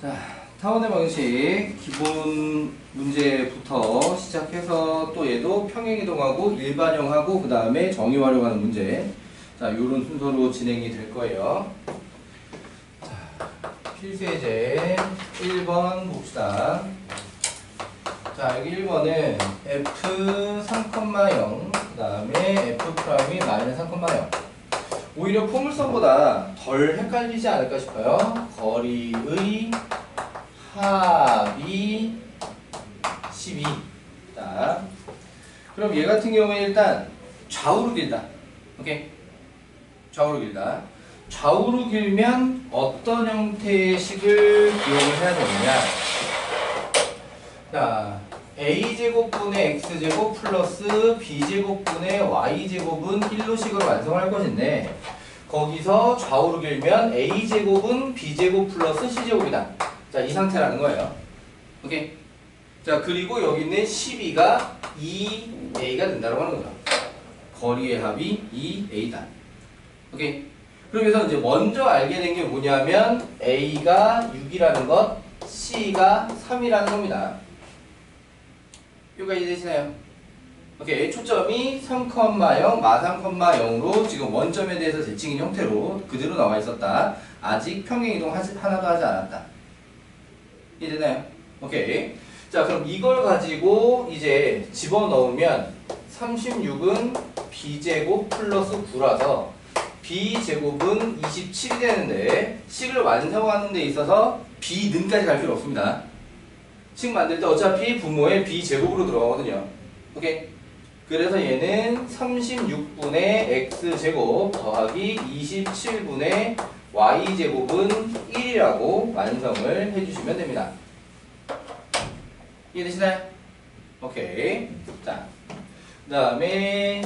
자, 타원의 방식 기본 문제부터 시작해서 또 얘도 평행이동하고 일반형하고 그 다음에 정의 활용하는 문제. 자, 요런 순서로 진행이 될 거예요. 자, 필수예제 1번 봅시다. 자, 여기 1번은 f 3,0 그 다음에 f 프라임이 마이너스 3,0. 오히려 포물선보다 덜 헷갈리지 않을까 싶어요. 거리의 합이 12. 자, 그럼 얘 같은 경우에 일단 좌우로 길다. 오케이? 좌우로 길다. 좌우로 길면 어떤 형태의 식을 기억을 해야 되느냐? 자, a제곱분의 x제곱 플러스 b제곱분의 y제곱은 1로식으로 완성할 것인데 거기서 좌우로 길면 a제곱은 b제곱 플러스 c제곱이다. 자, 이 상태라는 거예요. 오케이? 자, 그리고 여기 있는 12가 2a가 된다고 하는 거죠. 거리의 합이 2a다. 오케이? 그러면서 이제 먼저 알게 된 게 뭐냐면 a가 6이라는 것, c가 3이라는 겁니다. 여기까지 되시나요? 오케이. 초점이 3,0, 마 3,0로 지금 원점에 대해서 대칭인 형태로 그대로 나와 있었다. 아직 평행이동 하나도 하지 않았다. 이해되나요? 오케이. 자, 그럼 이걸 가지고 이제 집어넣으면 36은 b제곱 플러스 9라서 b제곱은 27이 되는데 식을 완성하는 데 있어서 b는까지 갈 필요 없습니다. 식 만들 때 어차피 분모에 b제곱으로 들어가거든요. 오케이? 그래서 얘는 36분의 x제곱 더하기 27분의 y제곱은 1이라고 완성을 해주시면 됩니다. 이해되시나요? 오케이. 자, 그 다음에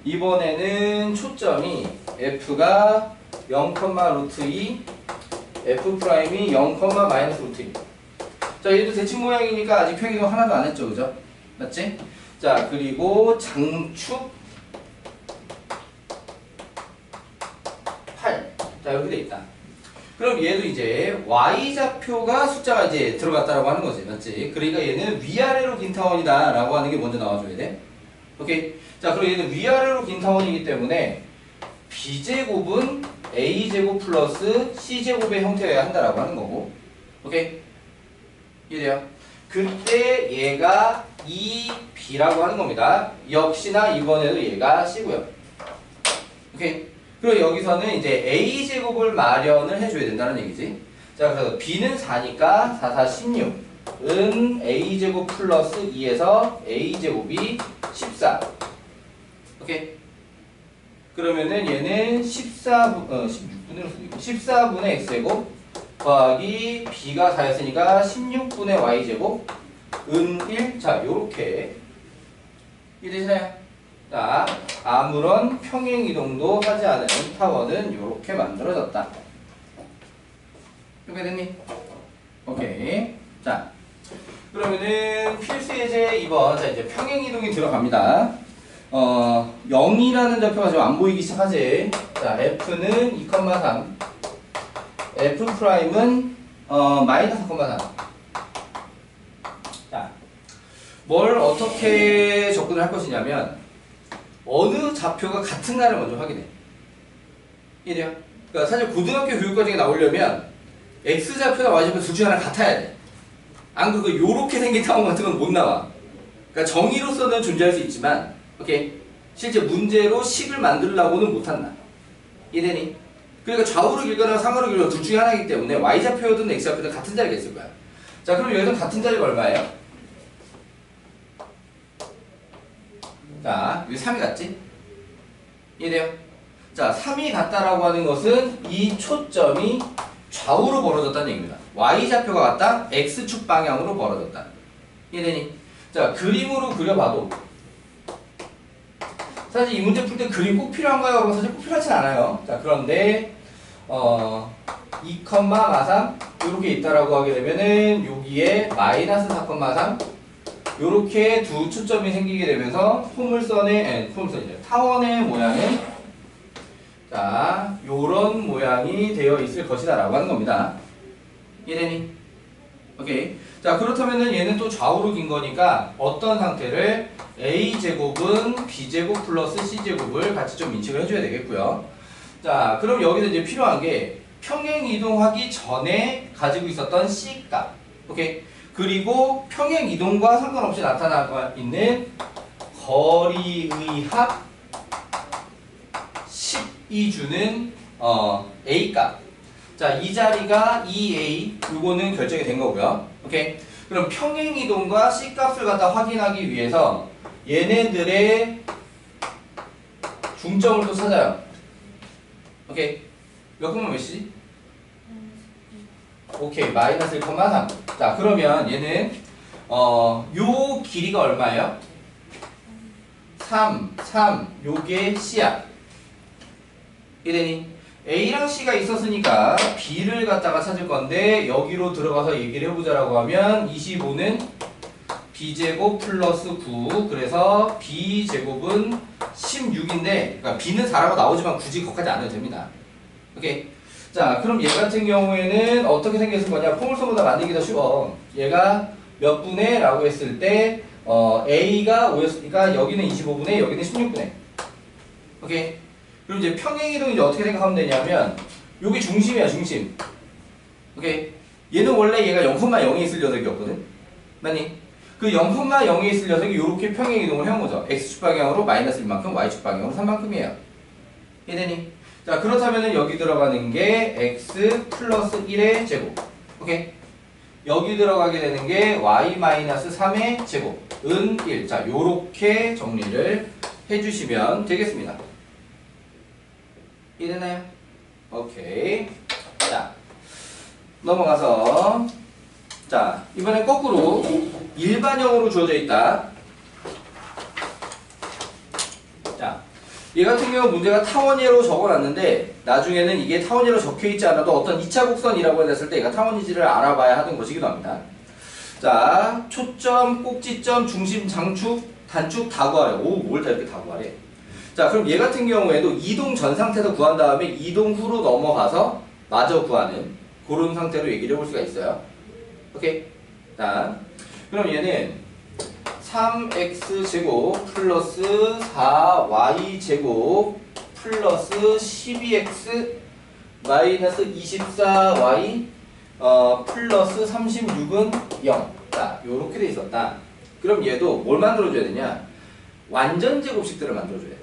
이번에는 초점이 f가 0,√2 f 프라임이 0, 마이너스 루트 2. 자, 얘도 대칭 모양이니까 아직 평행이동 하나도 안 했죠, 그죠? 맞지? 자, 그리고 장축 8. 자, 이렇게 돼 있다. 그럼 얘도 이제 y좌표가 숫자가 이제 들어갔다라고 하는 거지, 맞지? 그러니까 얘는 위아래로 긴 타원이다라고 하는 게 먼저 나와줘야 돼. 오케이? 자, 그럼 얘는 위아래로 긴 타원이기 때문에 b제곱은 a제곱 플러스 c제곱의 형태여야 한다라고 하는 거고. 오케이? 이해돼요? 그때 얘가 2b라고 하는 겁니다. 역시나 이번에도 얘가 c고요. 오케이? 그리고 여기서는 이제 a제곱을 마련을 해줘야 된다는 얘기지. 자, 그래서 b는 4니까 4, 4, 16은 a제곱 플러스 2에서 a제곱이 14. 오케이? 그러면은 얘는 16분으로 쓰고 있고 14분의 x제곱 더하기 b가 4였으니까 16분의 y제곱 은 1. 자, 요렇게 이해되시나요? 자, 아무런 평행이동도 하지 않은 타원은 요렇게 만들어졌다. 이렇게 됐니? 오케이. 자, 그러면은 필수예제 2번. 자, 이제 평행이동이 들어갑니다. 0이라는 좌표가 지금 안 보이기 시작하지. 자, f는 2,3. f 프라임은 마이너스 4,3. 자, 뭘 어떻게 접근을 할 것이냐면 어느 좌표가 같은가를 먼저 확인해. 이해돼요? 그러니까 사실 고등학교 교육과정에 나오려면 x좌표나 y좌표 둘 중에 하나 같아야 돼. 안 그러고 요렇게 생긴 타원 같은 건 못 나와. 그러니까 정의로서는 존재할 수 있지만 오케이? 실제 문제로 식을 만들려고는 못한다. 이해되니? 그러니까 좌우로 길거나 상하로 길거나 둘 중에 하나이기 때문에 y좌표든 x좌표든 같은 자리가 있을 거야. 자, 그럼 여기서 같은 자리가 얼마예요? 자, 여기 3이 같지? 이해돼요? 자, 3이 같다라고 하는 것은 이 초점이 좌우로 벌어졌다는 얘기입니다. y좌표가 같다? x축 방향으로 벌어졌다. 이해되니? 자, 그림으로 그려봐도 사실 이 문제 풀 때 그림 꼭 필요한가요? 여러분, 사실 꼭 필요하진 않아요. 자, 그런데 2, 마3 이렇게 있다라고 하게 되면은 여기에 마이너스 4,3 요렇게 두 초점이 생기게 되면서 포물선이죠. 타원의 모양은 자, 요런 모양이 되어 있을 것이다 라고 하는 겁니다. 이해되니? 오케이. 자, 그렇다면은 얘는 또 좌우로 긴 거니까 어떤 상태를 a제곱은 b제곱 플러스 c제곱을 같이 좀 인식을 해줘야 되겠고요. 자, 그럼 여기서 이제 필요한 게 평행 이동하기 전에 가지고 있었던 c값. 오케이. 그리고 평행 이동과 상관없이 나타나고 있는 거리의 합 10이 주는 a 값. 자, 이 자리가 2a, 요거는 결정이 된 거고요. 오케이. 그럼 평행 이동과 c 값을 갖다 확인하기 위해서 얘네들의 중점을 또 찾아요. 오케이. 몇 콤마 몇이지? 오케이. 마이너스 1,3. 자, 그러면 얘는 요 길이가 얼마예요? 3, 요게 c야. 이래니? A랑 C가 있었으니까 B를 갖다가 찾을 건데 여기로 들어가서 얘기를 해보자라고 하면 25는 B제곱 플러스 9 그래서 B제곱은 16인데 그러니까 B는 4라고 나오지만 굳이 거기까지 안 해도 됩니다. 오케이. 자, 그럼 얘 같은 경우에는 어떻게 생겼을 거냐? 포물선보다 만들기 더 쉬워. 얘가 몇 분의 라고 했을 때 A가 5였으니까 여기는 25분의 여기는 16분의. 오케이. 그럼 이제 평행이동이 이제 어떻게 생각하면 되냐면 여기 중심이야, 중심. 오케이. 얘는 원래 얘가 0,0에 있을 녀석이었거든. 맞니? 그 0,0에 있을 녀석이 이렇게 평행이동을 해온 거죠. x축 방향으로 마이너스 1만큼, y축 방향으로 3만큼이에요. 이해되니? 자, 그렇다면은 여기 들어가는 게 x 플러스 1의 제곱. 오케이. 여기 들어가게 되는 게 y 마이너스 3의 제곱은 1. 자, 요렇게 정리를 해주시면 되겠습니다. 이해되나요? 오케이. 자, 넘어가서 자, 이번엔 거꾸로 일반형으로 주어져 있다. 자, 얘 같은 경우 문제가 타원예로 적어놨는데 나중에는 이게 타원예로 적혀있지 않아도 어떤 2차 곡선이라고 했을 때 얘가 타원인지를 알아봐야 하는 것이기도 합니다. 자, 초점, 꼭지점, 중심, 장축, 단축 다 구하래. 오, 뭘 다 이렇게 다 구하래. 자, 그럼 얘 같은 경우에도 이동 전 상태에서 구한 다음에 이동 후로 넘어가서 마저 구하는 그런 상태로 얘기를 해볼 수가 있어요. 오케이? 자, 그럼 얘는 3x제곱 플러스 4y제곱 플러스 12x 마이너스 24y 플러스 36은 0. 자, 요렇게 돼 있었다. 그럼 얘도 뭘 만들어줘야 되냐? 완전 제곱식들을 만들어줘야 돼.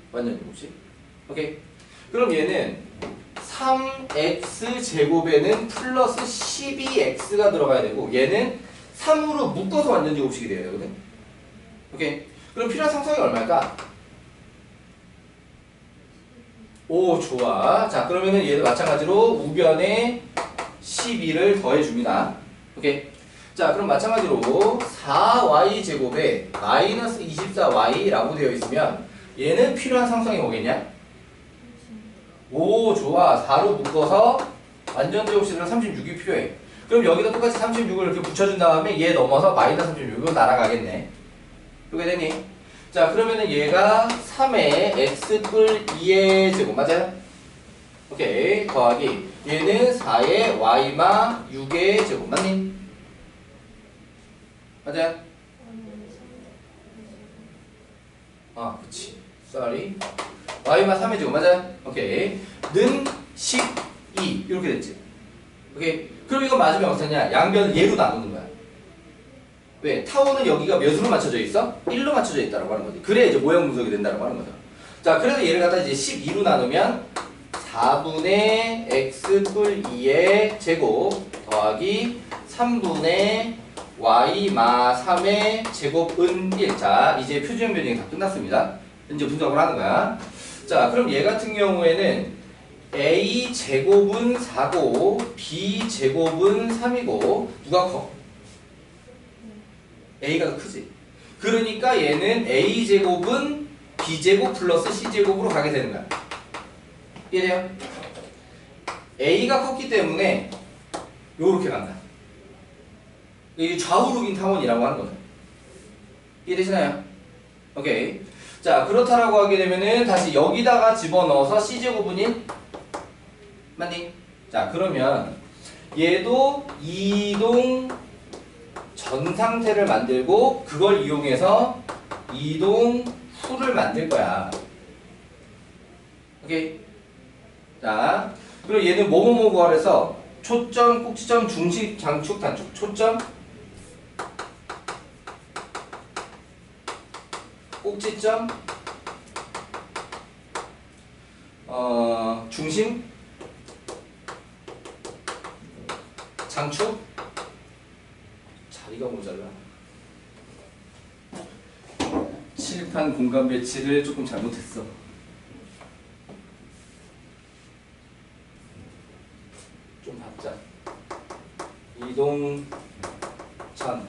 완전 제곱식. 오케이? 그럼 얘는 3x제곱에는 플러스 12x가 들어가야 되고 얘는 3으로 묶어서 완전 제곱식이 돼야 되거든. 오케이? 그럼 필요한 상성이 얼마일까? 오, 좋아. 자, 그러면은 얘도 마찬가지로 우변에 12를 더해줍니다. 오케이? 자, 그럼 마찬가지로 4y제곱에 마이너스 24y라고 되어 있으면 얘는 필요한 상성이 뭐겠냐? 오, 좋아. 4로 묶어서 완전 제곱식으로 36이 필요해. 그럼 여기다 똑같이 36을 이렇게 붙여준 다음에 얘 넘어서 마이너스 36으로 날아가겠네. 그게 되니? 자, 그러면은 얘가 3의 x뿔 2의 제곱 맞아요? 오케이. 더하기 얘는 4의 y마 6의 제곱 맞니? 맞아요? 아, 그치. sorry. y마 3의 제곱 맞아요? 오케이. 는 12 이렇게 됐지. 오케이. 그럼 이거 맞으면 어떻냐? 양변을 얘로 나누는 거야. 왜? 타원은 여기가 몇으로 맞춰져 있어? 1로 맞춰져 있다고 하는 거지. 그래 이제 모형 분석이 된다고 하는 거죠. 자, 그래서 얘를 갖다 이제 12로 나누면 4분의 x뿔 2의 제곱 더하기 3분의 y마 3의 제곱은 1. 자, 이제 표준형 변형이 다 끝났습니다. 이제 분석을 하는 거야. 자, 그럼 얘 같은 경우에는 a 제곱은 4고 b 제곱은 3이고 누가 커? a가 더 크지. 그러니까 얘는 a 제곱은 b 제곱 플러스 c 제곱으로 가게 되는 거야. 이해돼요? a가 컸기 때문에 요렇게 간다. 이게 좌우로 긴 타원이라고 하는 거죠. 이해되시나요? 오케이. 자, 그렇다라고 하게 되면은 다시 여기다가 집어넣어서 c제곱은 1 맞니? 자, 그러면 얘도 이동 전 상태를 만들고 그걸 이용해서 이동 후를 만들 거야. 오케이? 자, 그리고 얘는 뭐뭐뭐 구하래서 초점, 꼭지점, 중심, 장축, 단축. 초점, 꼭지점, 중심, 장축. 자리가 모자라. 칠판 공간 배치를 조금 잘못했어. 좀 받자. 이동 전,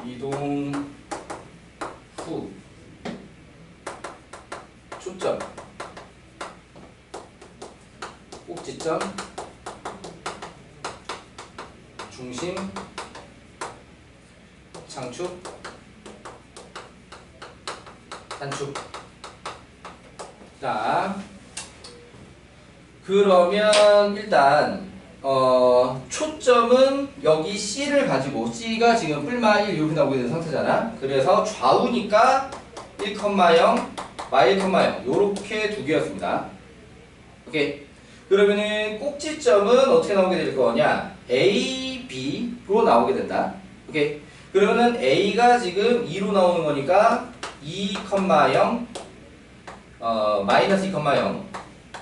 이동 후, 초점, 꼭지점, 중심, 장축, 단축. 자, 그러면 일단 초점은 여기 C를 가지고 C가 지금 뿔마 1 이렇게 나오게 된 상태잖아. 그래서 좌우니까 1,0, 마 1,0 요렇게 두 개였습니다. 오케이. 그러면은 꼭지점은 어떻게 나오게 될 거냐? A, B로 나오게 된다. 오케이. 그러면은 A가 지금 2로 나오는 거니까 2,0 마이너스 2,0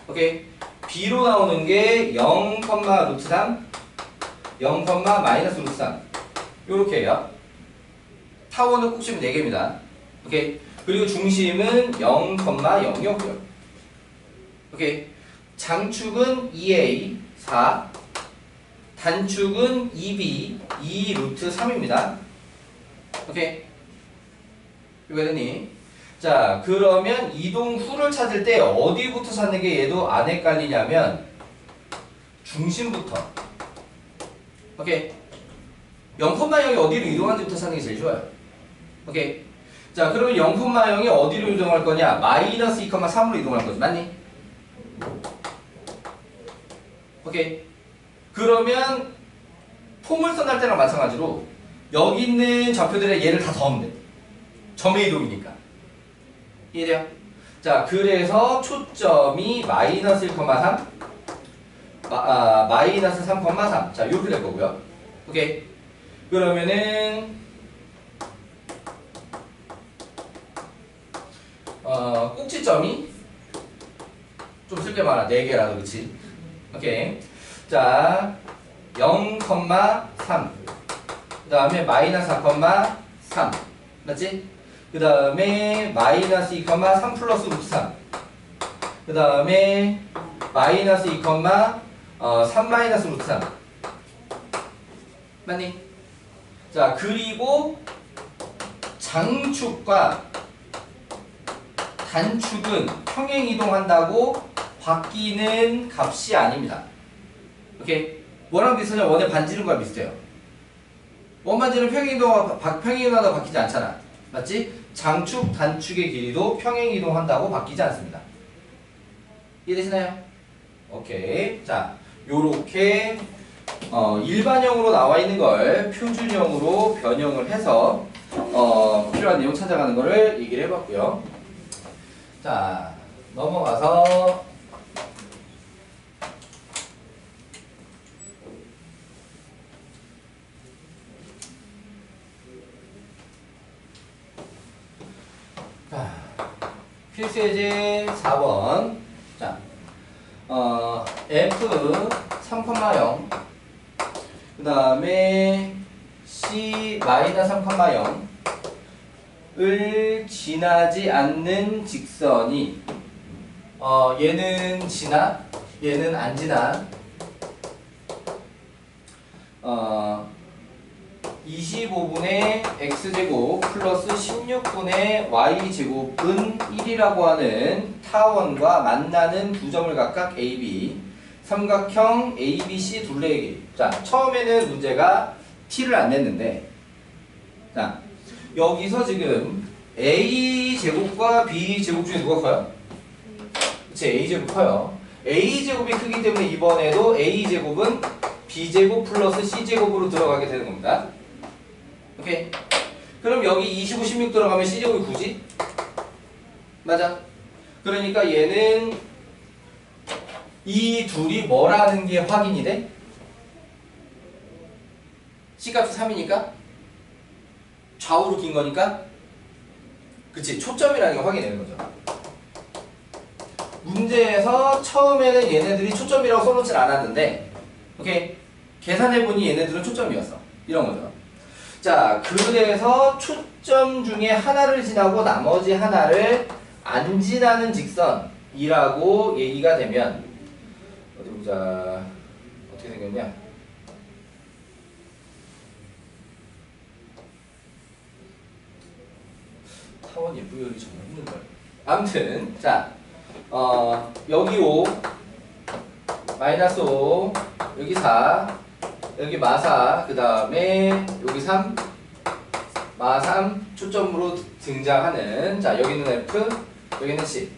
오케이. B로 나오는 게 0, 루트 3 0, 마이너스 루트 3 요렇게 해요. 타원은 꼭지면 4개입니다. 오케이. 그리고 중심은 0, 0이었고요. 오케이. 장축은 2A 4 단축은 2B 2 루트 3입니다. 오케이. 이거 됐니? 자, 그러면 이동 후를 찾을 때 어디부터 찾는 게 얘도 안 헷갈리냐면 중심부터. 오케이. 0,0이 어디로 이동하는지부터 찾는 게 제일 좋아요. 오케이. 자, 그러면 0,0이 어디로 이동할 거냐? 마이너스 2,3으로 이동할 거지. 맞니? 오케이. 그러면 포물선 할 때랑 마찬가지로 여기 있는 좌표들에 얘를 다 더하면 돼. 점의 이동이니까. 이해돼요? 자, 그래서 초점이 마이너스 1,3 마이너스 3,3 자, 이렇게 될 거고요. 오케이. 그러면은 꼭지점이 좀 쓸 게 많아. 4개라도 그치? 오케이. 자, 0,3 그 다음에 마이너스 4,3 맞지? 그 다음에 마이너스 2,3 플러스 루트 3 그 다음에 마이너스 2, 3 마이너스 루트 3 맞니? 자, 그리고 장축과 단축은 평행이동한다고 바뀌는 값이 아닙니다. 오케이? 뭐랑 비슷하냐? 원의 반지름과 비슷해요. 원 반지름 평행이동하다고 바뀌지 않잖아. 맞지? 장축, 단축의 길이도 평행이동한다고 바뀌지 않습니다. 이해되시나요? 오케이. 자, 요렇게 일반형으로 나와 있는 걸 표준형으로 변형을 해서 필요한 내용 찾아가는 거를 얘기를 해봤고요. 자, 넘어가서 필수예제 4번. 자, F 3,0 그 다음에 C 마이너스 3,0을 지나지 않는 직선이 얘는 지나 얘는 안 지나 25분의 x제곱 플러스 16분의 y제곱은 1이라고 하는 타원과 만나는 두 점을 각각 AB 삼각형 ABC 둘레의 길이. 자, 처음에는 문제가 t를 안 냈는데 자, 여기서 지금 A제곱과 B제곱 중에 누가 커요? 그치, A제곱 커요. a제곱이 크기 때문에 이번에도 a제곱은 b제곱 플러스 c제곱으로 들어가게 되는 겁니다. 오케이? 그럼 여기 25, 16 들어가면 c제곱이 9지? 맞아? 그러니까 얘는 이 둘이 뭐라는 게 확인이 돼? C값이 3이니까 좌우로 긴 거니까 그치? 초점이라는 게 확인되는 거죠. 문제에서 처음에는 얘네들이 초점이라고 써놓진 않았는데 오케이? 계산해보니 얘네들은 초점이었어. 이런 거죠. 자, 그래서 초점 중에 하나를 지나고 나머지 하나를 안 지나는 직선이라고 얘기가 되면 어디 보자. 어떻게 생겼냐? 타원 예쁘기 정말 힘든걸. 아무튼 자, 여기 5 마이너스 5 여기 4 여기 마4 그 다음에 여기 3 마3 초점으로 등장하는 자 여기는 F 여기는 C.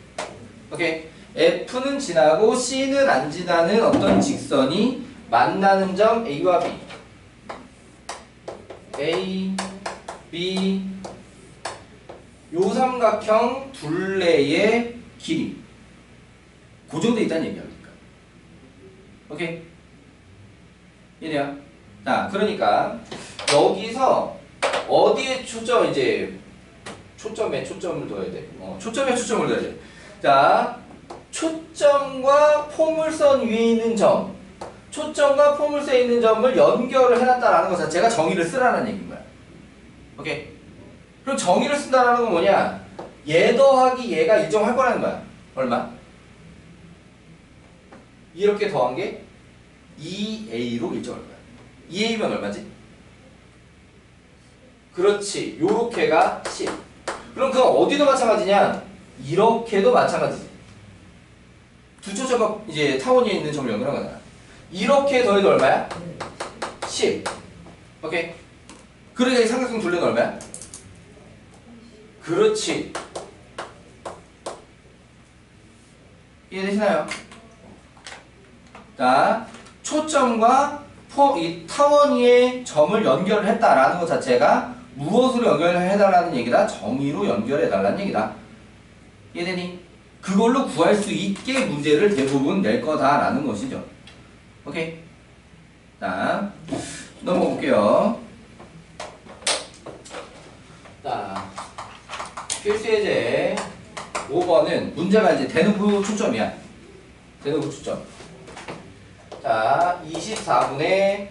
오케이. F는 지나고 C는 안 지나는 어떤 직선이 만나는 점 A와 B. A, B 요 삼각형 둘레의 길이 그 정도 있다는 얘기합니다. 오케이? 이래요. 자, 그러니까 여기서 어디에 이제 초점에 초점을 둬야 돼. 초점에 초점을 둬야 돼. 자, 초점과 포물선 위에 있는 점, 초점과 포물선에 있는 점을 연결을 해놨다라는 것 자체가 정의를 쓰라는 얘기인 거야. 오케이? 그럼 정의를 쓴다라는 건 뭐냐? 얘 더하기 얘가 일정할 거라는 거야. 얼마? 이렇게 더한 게 2a로 일정할 거야. 2a면 얼마지? 그렇지. 요렇게가 10. 그럼 그건 어디도 마찬가지냐? 이렇게도 마찬가지지. 두 초점과 이제 타원위에 있는 점을 연결한 거잖아. 이렇게 더해도 얼마야? 10. 오케이? 그러니까 이 삼각형 둘레는 얼마야? 그렇지. 이해되시나요? 자, 초점과 이 타원 위에 점을 연결했다라는 것 자체가 무엇으로 연결해달라는 얘기다? 정의로 연결해달라는 얘기다. 이해되니? 그걸로 구할 수 있게 문제를 대부분 낼 거다라는 것이죠. 오케이? 자, 넘어가 볼게요. 자, 필수예제 5번은 문제가 이제 대놓고 초점이야. 대놓고 초점. 자, 24분의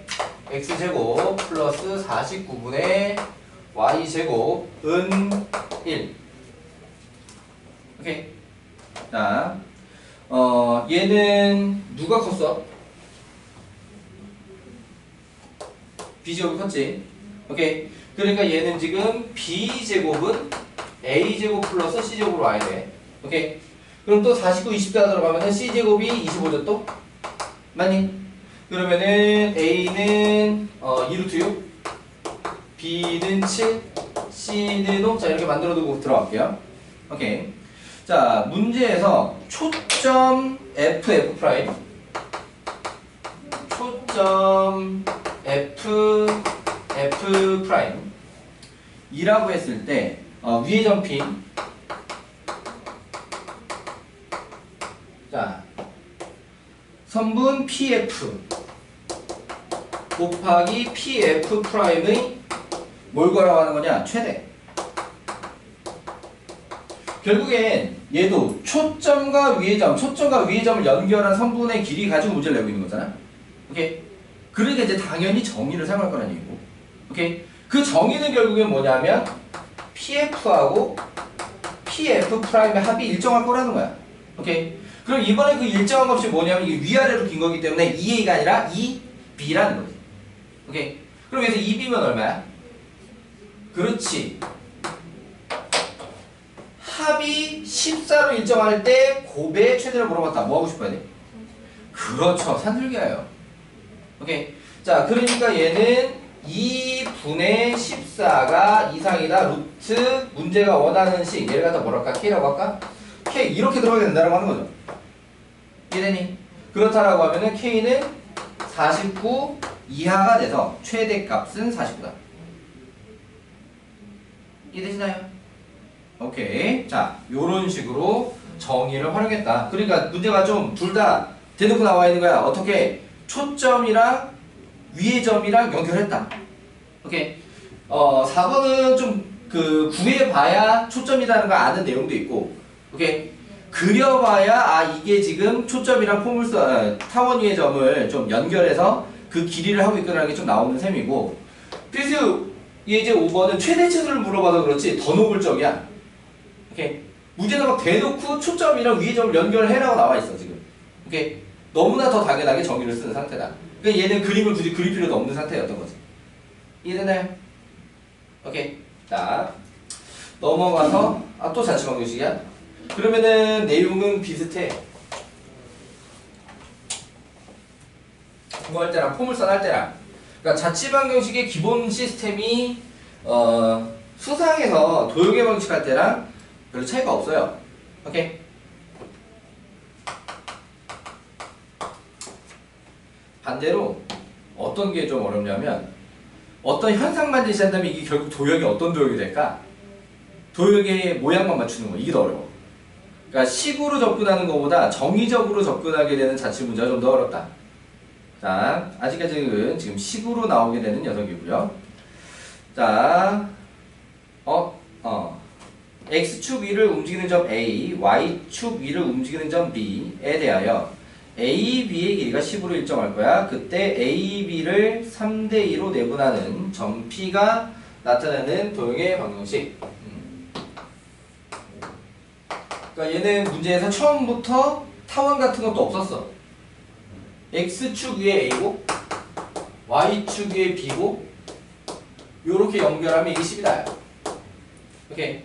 x제곱 플러스 49분의 y제곱은 1. 오케이. 자, 얘는 누가 컸어? b제곱이 컸지? 오케이. 그러니까 얘는 지금 b제곱은 a제곱 플러스 c제곱으로 와야 돼. 오케이. 그럼 또 49, 20가 들어가면은 c제곱이 25죠 또? 맞니? 그러면은 a는 2루트 6, b는 7, c는 5. 자, 이렇게 만들어 두고 들어갈게요. 오케이. 자, 문제에서 초점 f 프라임, 초점 f 프라임 이라고 했을 때 위의 점핀, 자, 선분 pf 곱하기 pf 프라임의 뭘 거라고 하는 거냐? 최대. 결국엔 얘도 초점과 위의 점을 연결한 선분의 길이 가지고 문제를 내고 있는 거잖아. 오케이? 그러니까 이제 당연히 정의를 사용할 거라는 얘기고. 오케이? 그 정의는 결국엔 뭐냐면 pf하고 pf 프라임의 합이 일정할 거라는 거야. 오케이? 그럼 이번에 그 일정한 값이 뭐냐면 이게 위아래로 긴 거기 때문에 2a가 아니라 2b라는 거지. 오케이? 그럼 여기서 2b면 얼마야? 그렇지. 합이 14로 일정할 때 곱의 최대를 물어봤다. 뭐 하고 싶어야 돼? 그렇죠. 산술기하여. 오케이. 자, 그러니까 얘는 2분의 14가 이상이다. 루트 문제가 원하는 식. 얘를 갖다 뭐랄까? K라고 할까? K 이렇게 들어가게 된다고 하는 거죠. 이해되니? 그렇다라고 하면은 K는 49 이하가 돼서 최대값은 49다. 이해되시나요? 오케이. 자, 요런 식으로 정의를 활용했다. 그러니까 문제가 좀 둘 다 대놓고 나와 있는 거야. 어떻게? 초점이랑 위의 점이랑 연결했다. 오케이. 4번은 좀 구해봐야 초점이라는 걸 아는 내용도 있고, 오케이. 그려봐야 아 이게 지금 초점이랑 타원 위의 점을 좀 연결해서 그 길이를 하고 있구나라는 게 좀 나오는 셈이고, 필수 예제 5번은 최대치수를 물어봐서 그렇지 더 노골적이야. 오케이. 문제는 막 대놓고 초점이랑 위의 점을 연결해라고 나와 있어 지금. 오케이. 너무나 더 당연하게 정의를 쓰는 상태다. 그러니까 얘는 그림을 굳이 그릴 필요도 없는 상태였던 거지. 이해되나요? 오케이. 자, 넘어가서 또 자취방정식이야? 그러면은 내용은 비슷해. 그거 할 때랑 포물선 할 때랑. 그러니까 자취방정식의 기본 시스템이 수상에서 도형의 방식 할 때랑 별로 차이가 없어요. 오케이? 반대로 어떤 게 좀 어렵냐면 어떤 현상만 제시한다면 이게 결국 도형이 어떤 도형이 될까? 도형의 모양만 맞추는 거 이게 더 어려워. 그러니까 식으로 접근하는 것보다 정의적으로 접근하게 되는 자취 문제가 좀 더 어렵다. 자, 아직까지는 지금 식으로 나오게 되는 녀석이고요. 자, X축 위를 움직이는 점 A, Y축 위를 움직이는 점 B에 대하여 A, B의 길이가 10으로 일정할 거야. 그때 A, B를 3대2로 내분하는 점 P가 나타나는 도형의 방정식. 그러니까 얘는 문제에서 처음부터 타원 같은 것도 없었어. X축 위에 A고 Y축 위에 B고 요렇게 연결하면 이게 10이다. 오케이.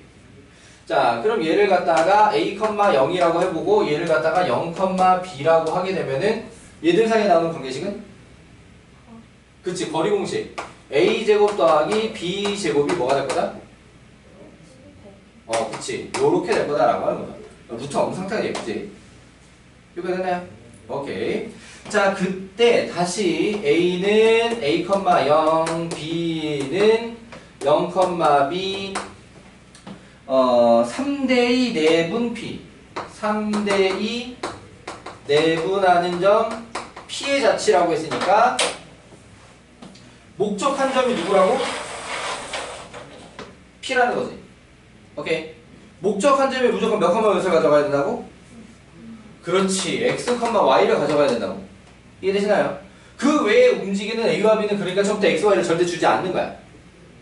자, 그럼 얘를 갖다가 A, 0이라고 해보고 얘를 갖다가 0, B라고 하게 되면은 얘들 사이에 나오는 관계식은? 그치, 거리 공식. A제곱 더하기 B제곱이 뭐가 될 거다? 그치. 요렇게 될 거다라고 하는 거다. 루트 없는 상태가 예쁘지? 이거 되나요? 오케이. 자, 그때 다시 A는 A, 0, B는 0, B 3대2 내분 P 3대2 내분하는 점 P의 자치라고 했으니까 목적한 점이 누구라고? P라는 거지. 오케이. 목적한 점이 무조건 몇 컴마 몇을 가져가야 된다고? 그렇지. X, Y를 가져가야 된다고. 이해되시나요? 그 외에 움직이는 A와 B는 그러니까 처음부터 X, Y를 절대 주지 않는 거야.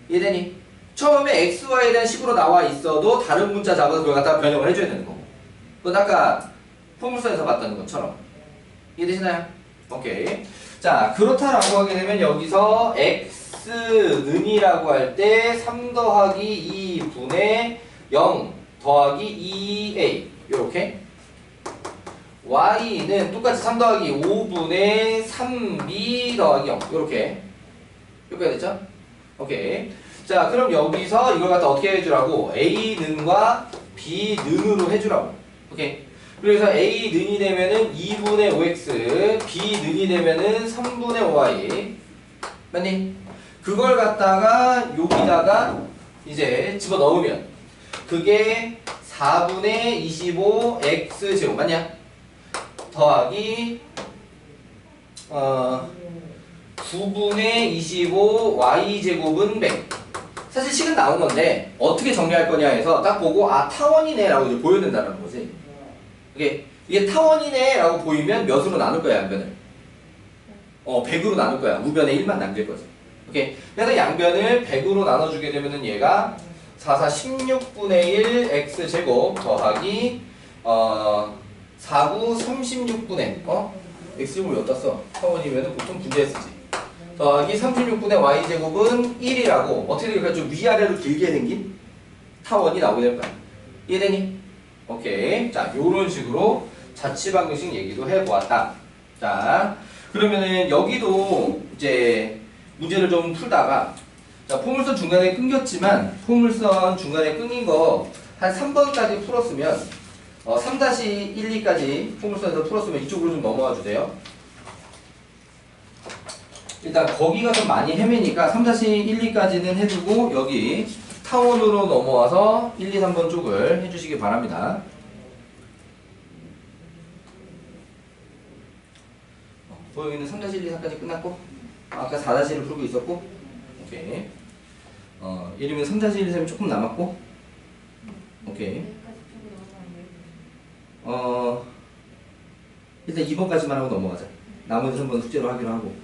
이해되니? 처음에 X, Y에 대한 식으로 나와 있어도 다른 문자 잡아서 그걸 갖다가 변형을 해줘야 되는 거고. 그건 아까 포물선에서 봤던 것처럼. 이해되시나요? 오케이. 자, 그렇다라고 하게 되면 여기서 X는이라고 할 때 3 더하기 2분의 0 더하기 2A 요렇게 Y는 똑같이 3 더하기 5분의 3B 더하기 0 요렇게 이렇게 됐죠? 오케이. 자, 그럼 여기서 이걸 갖다 어떻게 해주라고? A는과 B는으로 해주라고. 오케이. 그래서 A는이 되면은 2분의 5X, B는이 되면은 3분의 5Y. 맞니? 그걸 갖다가 여기다가 이제 집어 넣으면 그게 4분의 25X 제곱 맞냐? 더하기 9분의 25 Y제곱은 100. 사실 식은 나온 건데 어떻게 정리할 거냐 해서 딱 보고 아 타원이네 라고 이제 보여야 된다는 거지. 이게 타원이네 라고 보이면 몇으로 나눌 거야 양변을? 100으로 나눌 거야. 우변에 1만 남길 거지. 오케이. 그래서 양변을 100으로 나눠주게 되면은 얘가 4, 4, 16분의 1 X제곱 더하기 4, 9, 36분의 X제곱을 어디다 써? 타원이면은 보통 분리해 쓰지. 더하기 36분의 Y제곱은 1이라고 어떻게 될까? 좀 위아래로 길게 생긴 타원이 나오게 될 거야. 이해되니? 오케이. 자, 요런 식으로 자취방정식 얘기도 해보았다. 자, 그러면은 여기도 이제 문제를 좀 풀다가 자, 포물선 중간에 끊겼지만 포물선 중간에 끊긴 거 한 3번까지 풀었으면 3-1, 2까지 포물선에서 풀었으면 이쪽으로 좀 넘어와 주세요. 일단 거기가 좀 많이 헤매니까 3-1, 2까지는 해두고 여기 타원으로 넘어와서 1, 2, 3번 쪽을 해주시기 바랍니다. 여기는 3-1, 2, 4까지 끝났고 아까 4-1을 풀고 있었고 오케이. 예림은 3-1, 2, 3이 조금 남았고 오케이. 일단 2번까지만 하고 넘어가자. 나머지 3번 숙제로 하기로 하고.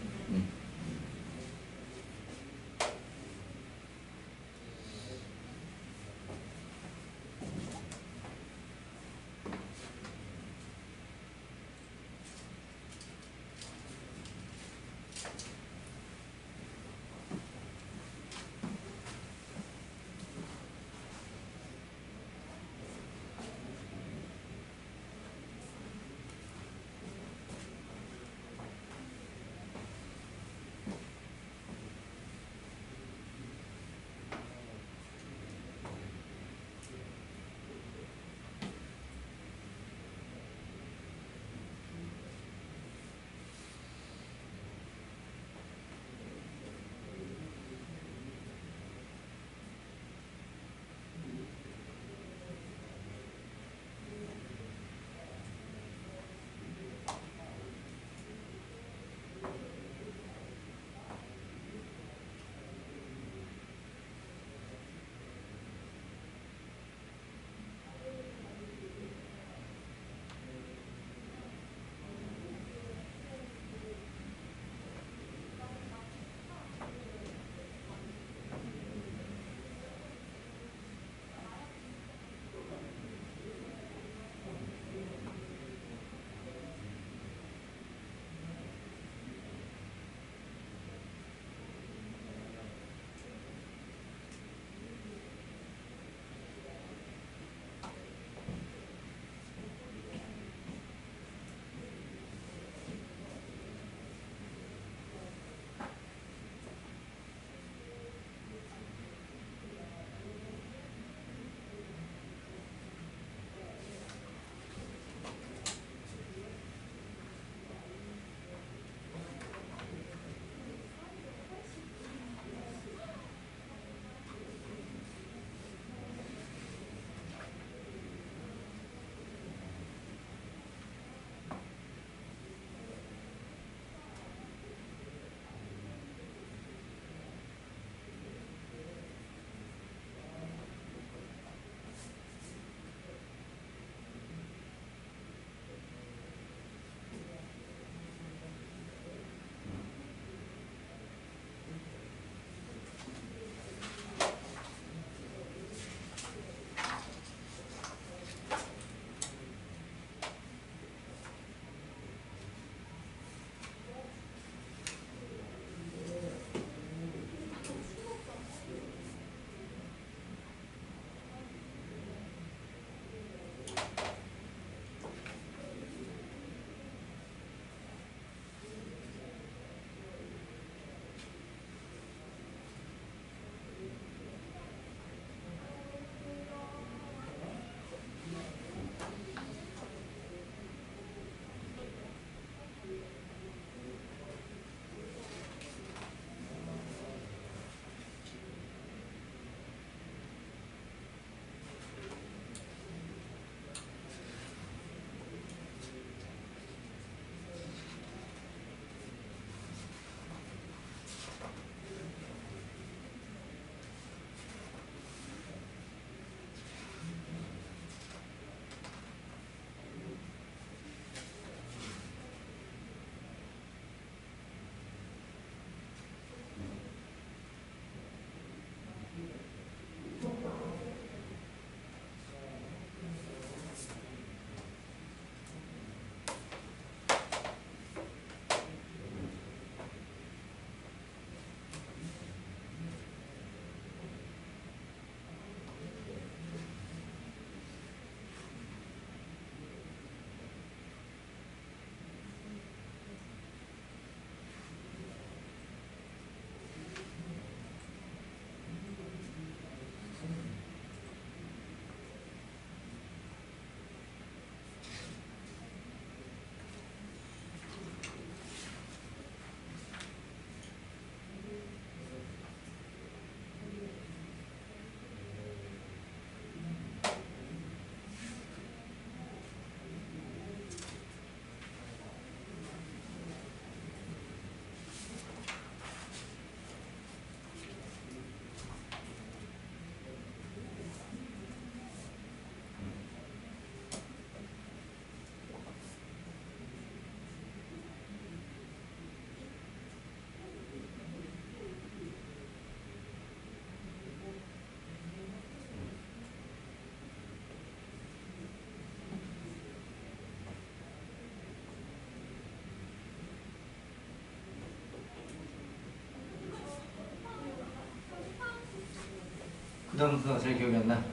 부담스러워 잘 기억이 안 나.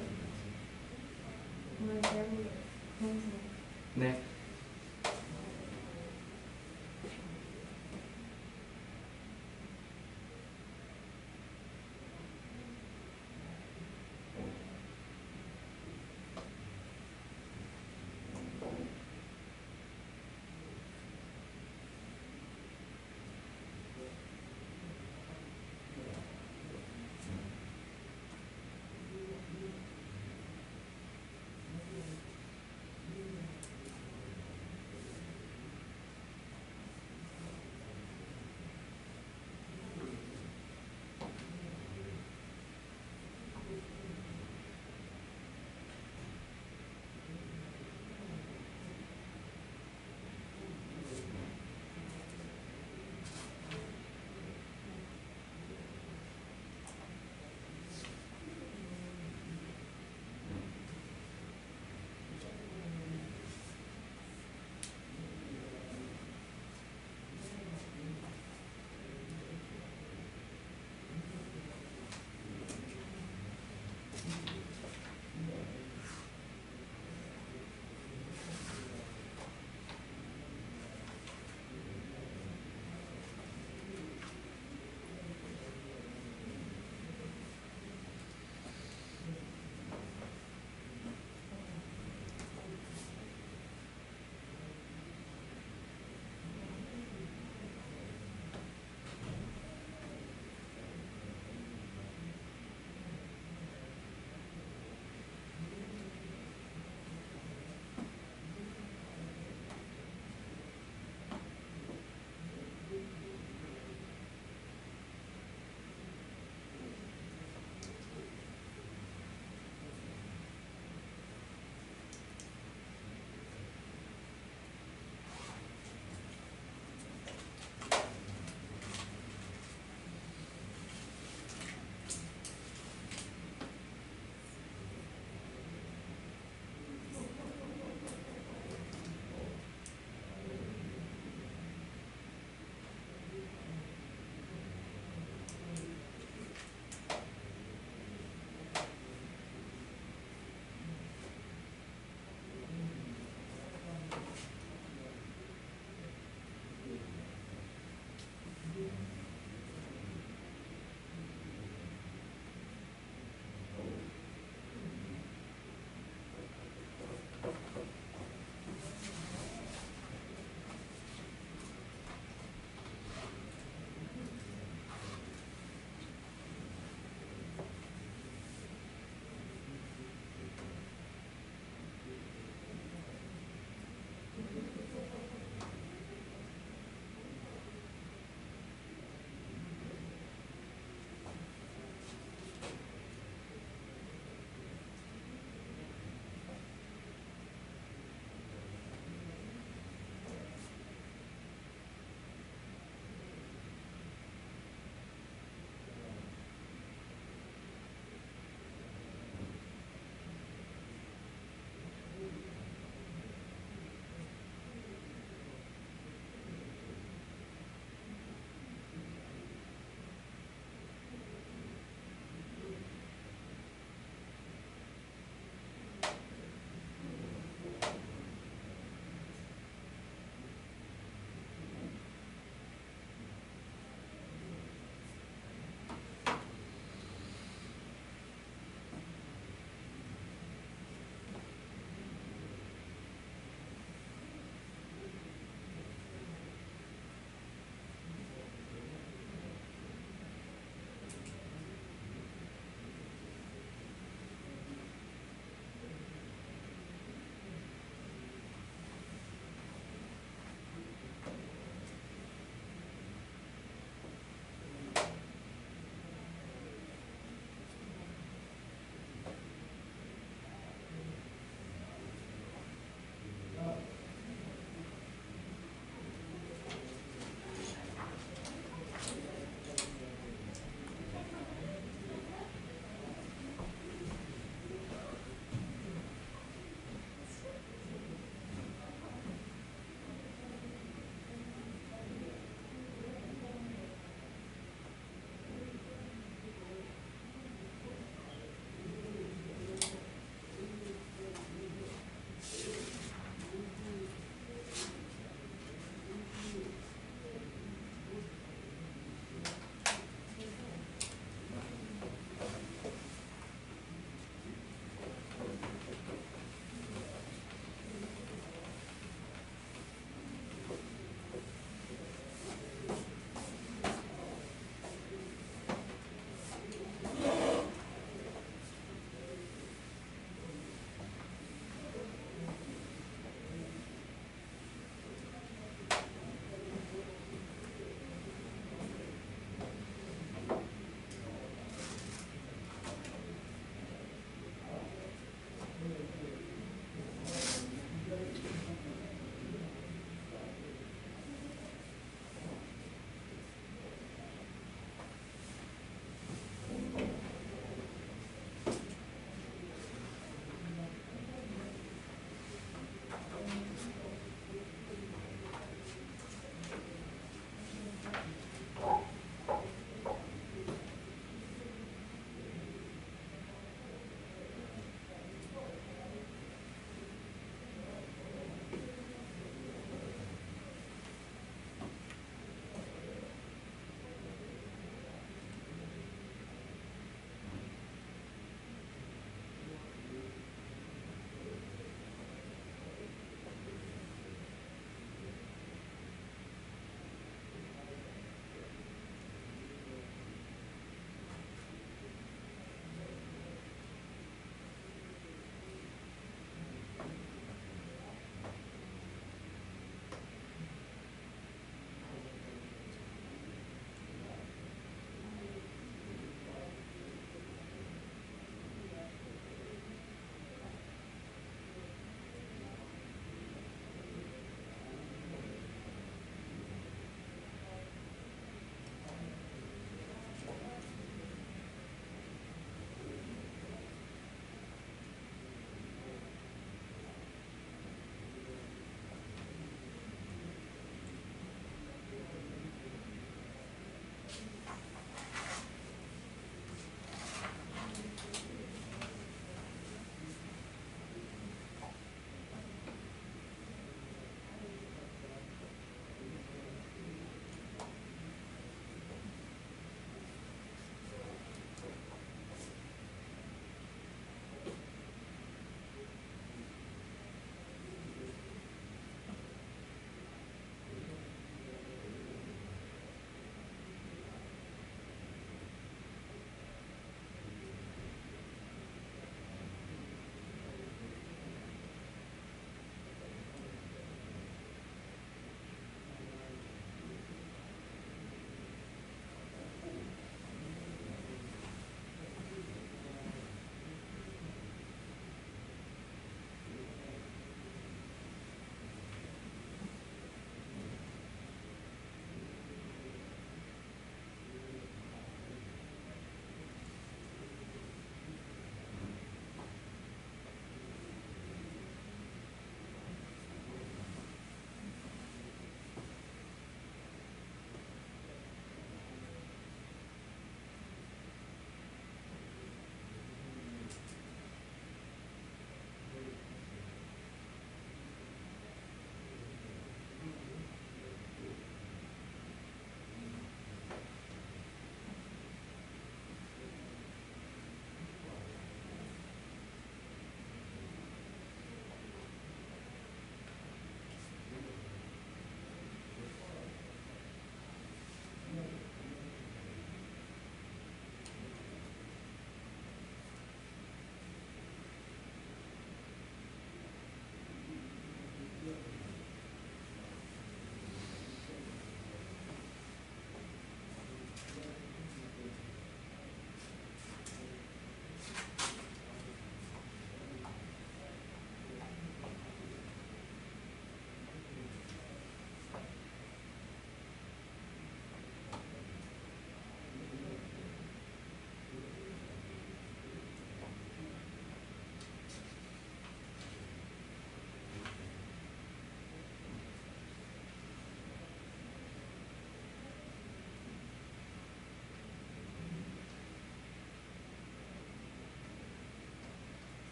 오늘 대부 공부. 네.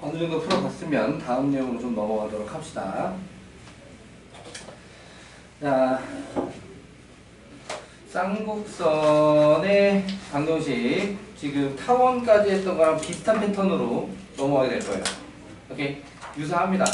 어느 정도 풀어봤으면 다음 내용으로 좀 넘어가도록 합시다. 자, 쌍곡선의 방정식 지금 타원까지 했던 거랑 비슷한 패턴으로 넘어가게 될 거예요. 오케이? 유사합니다.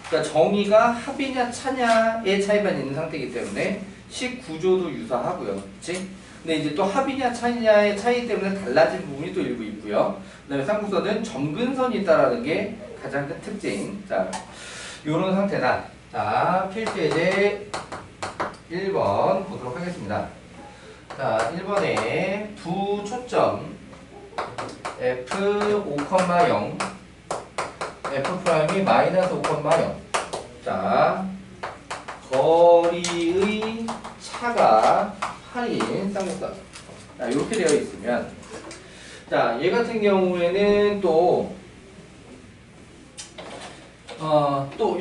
그러니까 정의가 합이냐 차냐의 차이만 있는 상태이기 때문에 식 구조도 유사하고요. 그치? 근데 이제 또 합이냐 차이냐의 차이 때문에 달라진 부분이 또 일부 있고요. 그 다음에 쌍곡선은 점근선이 있다라는 게 가장 큰 특징. 자, 요런 상태다. 자, 필수예제 1번 보도록 하겠습니다. 자, 1번에 부초점 f 5,0 f' 마이너스 5,0 자, 거리의 차가 8인 쌍곡선. 자, 이렇게 되어 있으면 자, 얘 같은 경우에는 또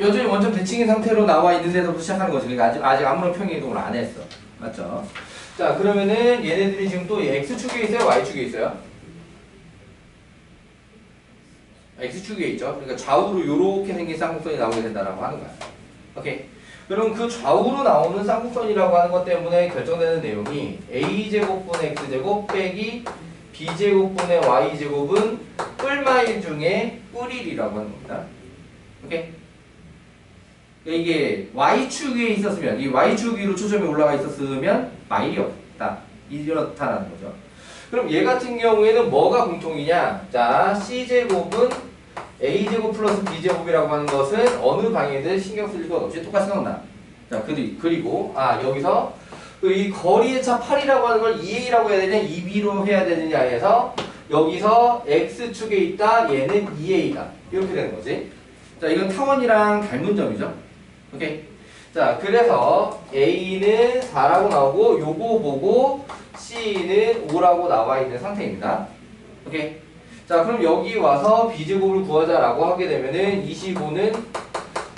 여전히 원점 대칭인 상태로 나와 있는데도 시작하는 거지. 그러니까 아직 아무런 평행이동을 안 했어. 맞죠? 자, 그러면은 얘네들이 지금 또 X축에 있어요? Y축에 있어요? X축에 있죠? 그러니까 좌우로 요렇게 생긴 쌍곡선이 나오게 된다라고 하는 거야. 오케이. 그럼 그 좌우로 나오는 쌍곡선이라고 하는 것 때문에 결정되는 내용이 A제곱분의 X제곱 빼기 B제곱분의 Y제곱은 뿔마일 중에 뿔일이라고 하는 겁니다. 오케이? 이게 Y축 위에 있었으면, 이 Y축 위로 초점이 올라가 있었으면 마일이 없다. 이렇다는 거죠. 그럼 얘 같은 경우에는 뭐가 공통이냐? 자, C제곱은 A제곱 플러스 B제곱이라고 하는 것은 어느 방향이든 신경 쓸 것 없이 똑같이 나온다. 자, 그리고, 여기서 이 거리의 차 8이라고 하는 걸 2A라고 해야 되냐, 2B로 해야 되느냐 해서 여기서 X축에 있다, 얘는 2A다. 이렇게 되는 거지. 자, 이건 타원이랑 닮은 점이죠. 오케이. 자, 그래서 A는 4라고 나오고 요거 보고 C는 5라고 나와 있는 상태입니다. 오케이. 자, 그럼 여기 와서 B제곱을 구하자라고 하게 되면은 25는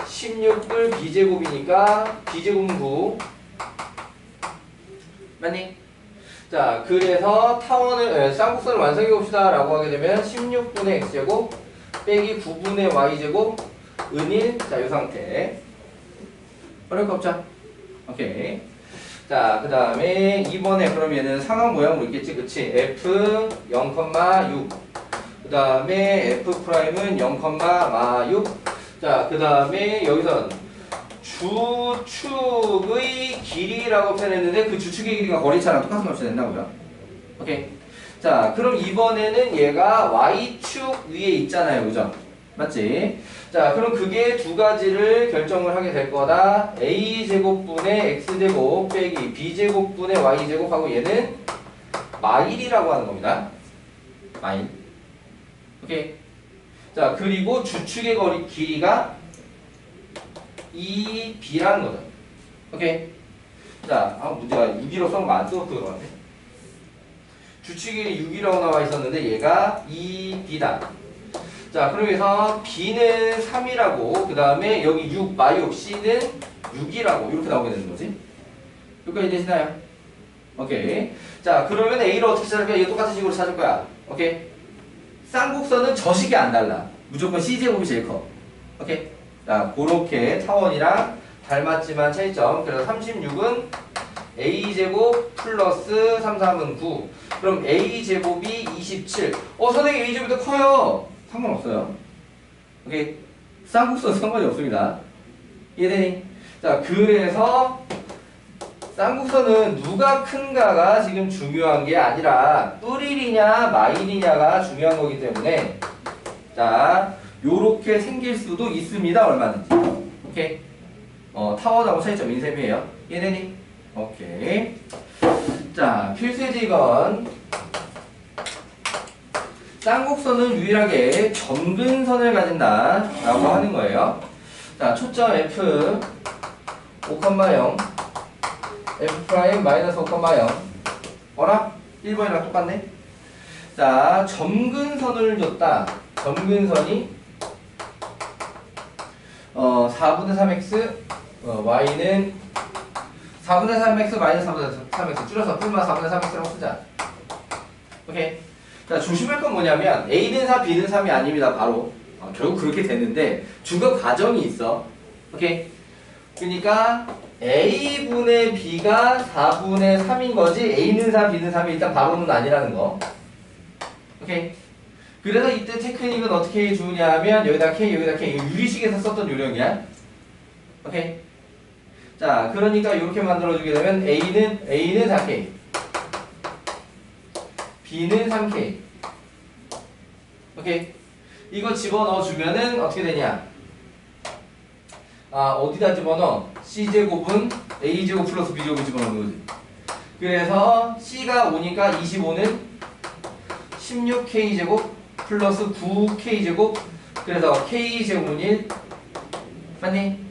16을 B제곱이니까 B제곱은 9. 맞니? 자, 그래서 쌍곡선을 완성해 봅시다 라고 하게 되면 16분의 X제곱 빼기 9분의 Y제곱 은일. 자, 이 상태. 어려울 거 없죠? 오케이. 자, 그 다음에 2번에 그럼 얘는 상황 모양으로 있겠지, 그치? F 0,6. 그 다음에 F'은 0,6. 자, 그 다음에 여기선 주축의 길이라고 표현했는데 그 주축의 길이가 거리차랑 똑같은 값이 된다고요? 오케이. 자, 그럼 이번에는 얘가 Y축 위에 있잖아요, 그죠? 맞지? 자, 그럼 그게 두 가지를 결정을 하게 될 거다. A제곱분의 X제곱 빼기 B제곱분의 Y제곱하고 얘는 마일이라고 하는 겁니다. 마일. 오케이. 자, 그리고 주축의 거리 길이가 2B라는 거죠. 오케이. 자, 문제가 6이라고 써놓은 거 안 써놓고 그러는데. 주축이 6이라고 나와 있었는데 얘가 2B다. 자, 그러면서 B는 3이라고, 그 다음에 여기 6, 마이옥 C는 6이라고 이렇게 나오게 되는 거지. 여기까지 되시나요? 오케이. 자, 그러면 A를 어떻게 찾을 거야? 이거 똑같은 식으로 찾을 거야. 오케이. 쌍곡선은 저식이 안 달라. 무조건 C제곱이 제일 커. 오케이. 자, 그렇게 타원이랑 닮았지만 차이점. 그래서 36은 A제곱 플러스 33은 9. 그럼 A제곱이 27. 선생님 A제곱이 더 커요. 상관없어요. 오케이. 쌍곡선 상관이 없습니다. 이해되니? 자, 그래서 쌍곡선은 누가 큰가가 지금 중요한 게 아니라 뿔일이냐 마일이냐가 중요한 거기 때문에 자, 요렇게 생길 수도 있습니다. 얼마든지. 오케이. 타원하고 차이점 인셈이에요. 이해되니? 오케이. 자, 필수예제 2번. 쌍곡선은 유일하게 점근선을 가진다 라고 하는 거예요. 자, 초점 F 5,0 F' 마이너스 5,0 어라? 1번이랑 똑같네. 자, 점근선을 줬다. 점근선이 4분의 3x y는 4분의 3x 마이너스 4분의 3x 줄여서 뿔마 4분의 3x라고 쓰자. 오케이. 자, 조심할 건 뭐냐면 A는 4, B는 3이 아닙니다. 바로. 결국 그렇게 되는데 중간 과정이 있어. 오케이? 그러니까 A분의 B가 4분의 3인 거지 A는 4, B는 3이 일단 바로는 아니라는 거. 오케이? 그래서 이때 테크닉은 어떻게 주냐 하면 여기다 K, 여기다 K. 이거 유리식에서 썼던 요령이야. 오케이? 자, 그러니까 이렇게 만들어주게 되면 A는 4K, B는 3K. 오케이? 이거 집어넣어주면은 어떻게 되냐? 어디다 집어넣어? C제곱은 A제곱 플러스 B제곱을 집어넣는 거지. 그래서 C가 5니까 25는 16K제곱 플러스 9K제곱. 그래서 K제곱은 1. 맞니?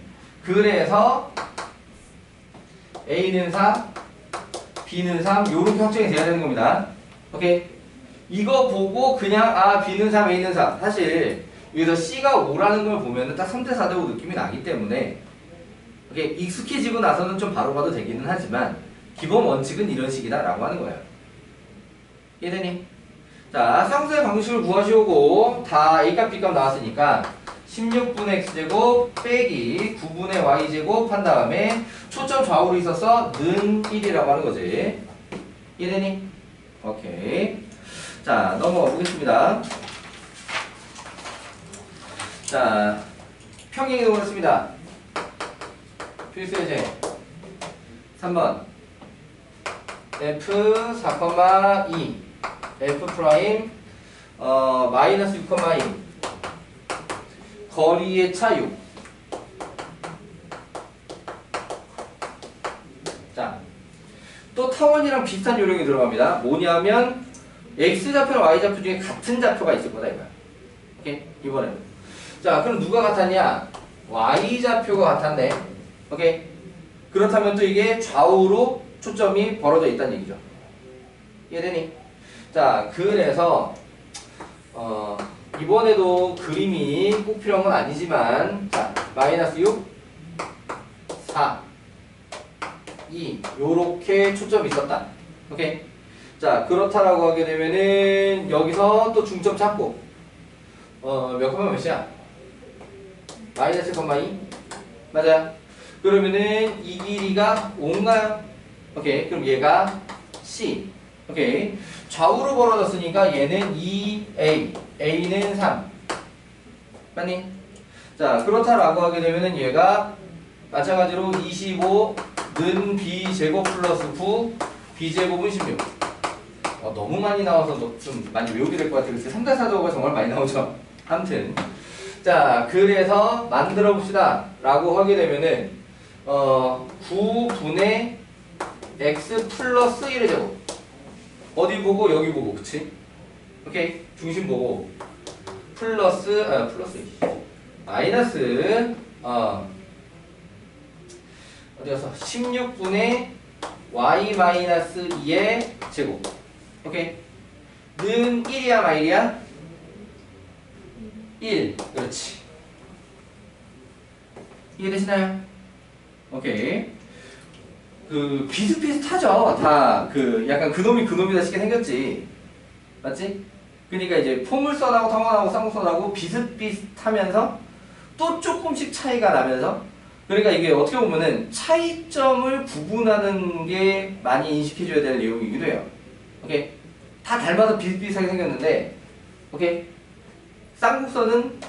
그래서 A는 4, B는 3. 요렇게 확정이 돼야 되는 겁니다. 오케이? 이거 보고 그냥 B는 3, A는 4. 사실 여기서 C가 5라는 걸 보면은 딱 3대 4대 5 느낌이 나기 때문에 오케이? 익숙해지고 나서는 좀 바로 봐도 되기는 하지만 기본 원칙은 이런 식이다 라고 하는 거예요. 이해되니? 자, 쌍수의 방식을 구하시오고 다 A값 B값 나왔으니까 16분의 X제곱 빼기 9분의 Y제곱 한 다음에 초점 좌우로 있어서 는 1이라고 하는 거지. 이해되니? 오케이. 자, 넘어가 보겠습니다. 자, 평행 이동을 했습니다. 필수예제 3번 F 4,2 F 프라임 마이너스 6,2 거리의 차 6. 자, 또 타원이랑 비슷한 요령이 들어갑니다. 뭐냐면 X좌표랑 Y좌표 중에 같은 좌표가 있을 거다 이거야. 오케이? 이번에는. 자, 그럼 누가 같았냐? Y좌표가 같았네. 오케이? 그렇다면 또 이게 좌우로 초점이 벌어져 있다는 얘기죠. 이해되니? 자, 그래서 이번에도 그림이 꼭 필요한 건 아니지만 자, 마이너스 6, 4, 2 요렇게 초점이 있었다. 오케이? 자, 그렇다라고 하게 되면은 여기서 또 중점 찾고 몇 콤마 몇이야? 마이너스 1,2 맞아요? 그러면은 이 길이가 5인가요? 오케이, 그럼 얘가 C. 오케이, 좌우로 벌어졌으니까 얘는 2A, A는 3 맞니? 자, 그렇다라고 하게 되면은 얘가 마찬가지로 25는 B제곱 플러스 9 B제곱은 16. 너무 많이 나와서 좀 많이 외우게 될 것 같아요. 3대 4도가 정말 많이 나오죠. 아무튼 자, 그래서 만들어 봅시다 라고 하게 되면은 9분의 X 플러스 1의 제곱. 어디 보고? 여기 보고. 그치? 오케이, 중심 보고 플러스 마이너스 어디 가서 16분의 Y 마이너스 2의 제곱. 오케이, 는 1이야 마일이야? 1. 그렇지. 이해되시나요? 오케이. 그 비슷비슷하죠. 다 그 약간 그놈이 그놈이다 싶게 생겼지. 맞지? 그러니까 이제 포물선하고 타원하고 쌍무선하고 비슷비슷하면서 또 조금씩 차이가 나면서, 그러니까 이게 어떻게 보면은 차이점을 구분하는 게 많이 인식해줘야 될 내용이기도 해요. 오케이? 다 닮아서 비슷비슷하게 생겼는데, 오케이? 쌍곡선은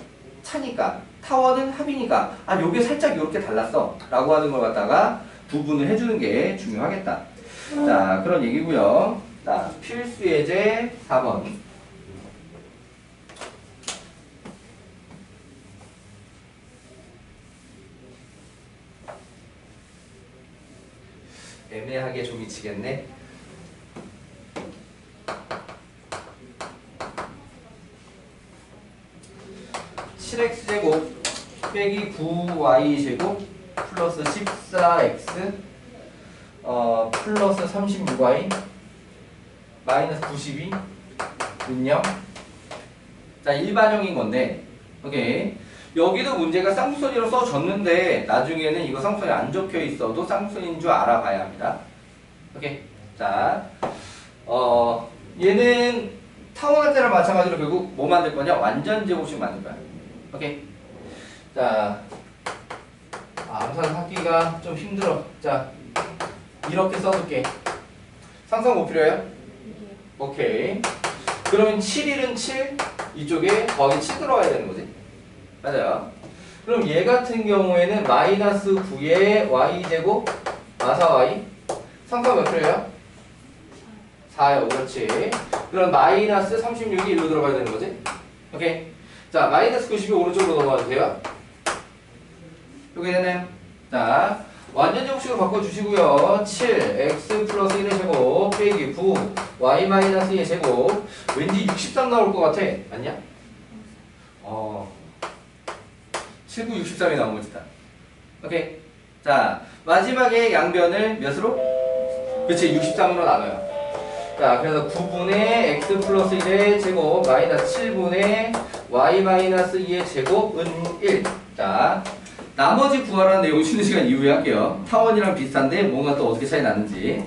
차니까, 타원은 합이니까, 요게 살짝 요렇게 달랐어 라고 하는 걸 갖다가 구분을 해주는 게 중요하겠다. 자, 그런 얘기고요. 자, 필수 예제 4번. 애매하게 좀 미치겠네. (7x제곱) 빼기 9y제곱 플러스 14x 플러스 36y 마이너스 92 는요. 자, 일반형인 건데, 오케이, 여기도 문제가 쌍수선이라고 써줬는데 나중에는 이거 쌍수선이 안 적혀 있어도 쌍수선인 줄 알아봐야 합니다. 오케이. 자, 얘는 타원할 때랑 마찬가지로 결국 뭐 만들 거냐? 완전 제곱식 만들 거야. 오케이. 자, 암산 하기가 좀 힘들어. 자, 이렇게 써줄게. 상상 못 필요해요? 오케이. 그러면 7일은 7, 이쪽에 더하기 7 들어가야 되는 거지? 맞아요. 그럼 얘 같은 경우에는 마이너스 9의 y제곱, 4y. 상상 몇 필요해요? 4요. 그렇지. 그럼 마이너스 36이 일로 들어가야 되는 거지? 오케이. 자, 마이너스 90이 오른쪽으로 넘어가 주세요. 여기 되네. 자, 완전 정식으로 바꿔주시고요. 7, x 플러스 1의 제곱, 빼기 9, y 마이너스 2의 제곱. 왠지 63 나올 것 같아. 맞냐? 7, 9, 63이 나온 거지. 오케이. 자, 마지막에 양변을 몇으로? 그치, 63으로 나눠요. 자, 그래서 9분의 x 플러스 1의 제곱, 마이너스 7분의 y 마이너스 2의 제곱은 1. 자, 나머지 구하라는 내용 쉬는 시간 이후에 할게요. 타원이랑 비슷한데 뭔가 또 어떻게 차이 나는지.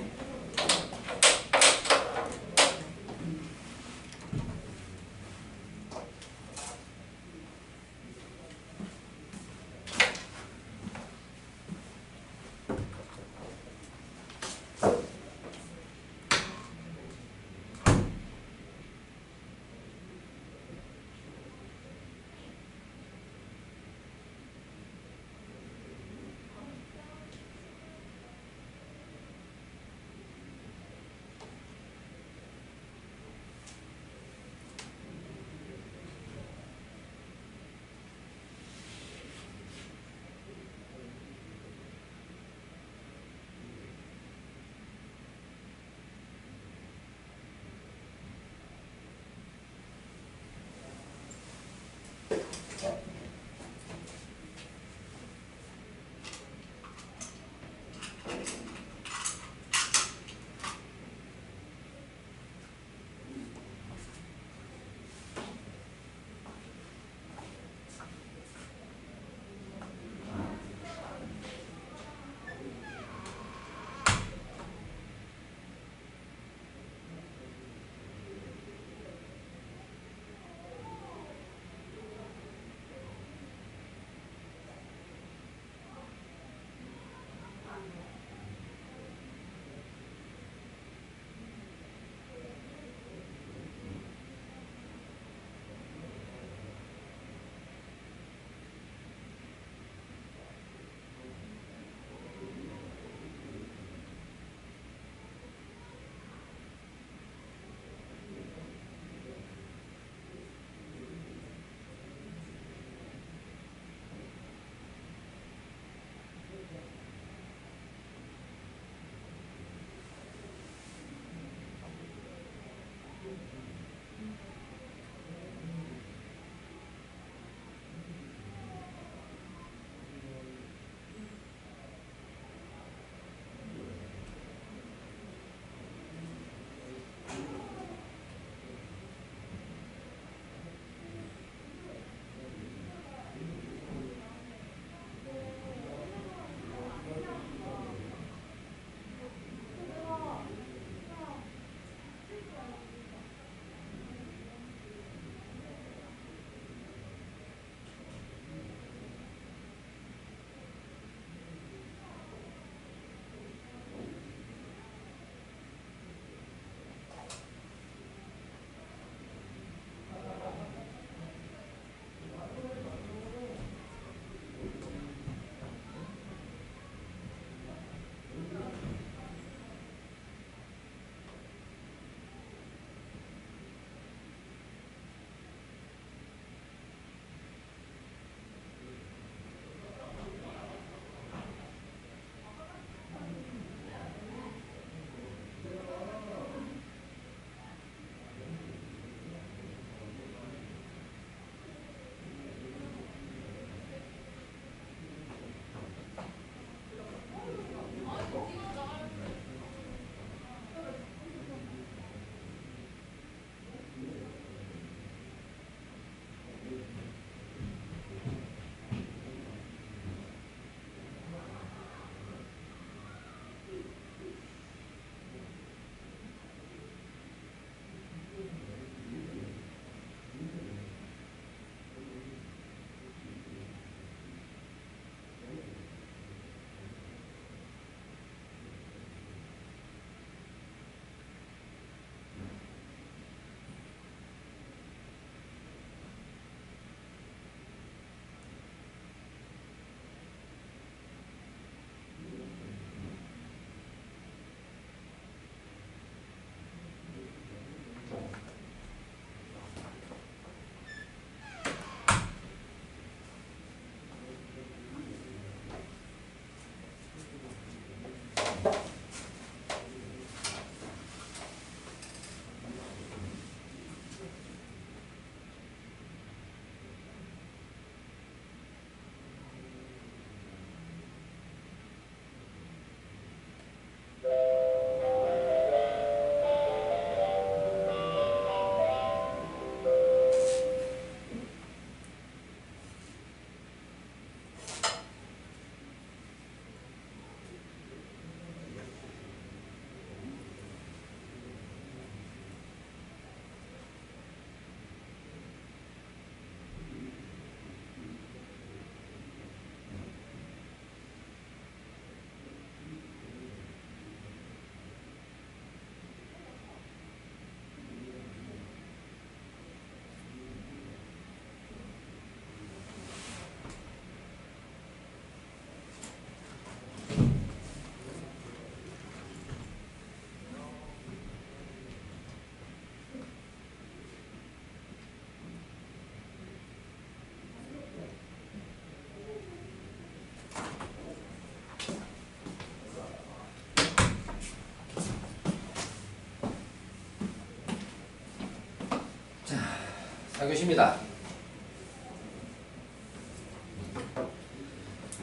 4교시입니다.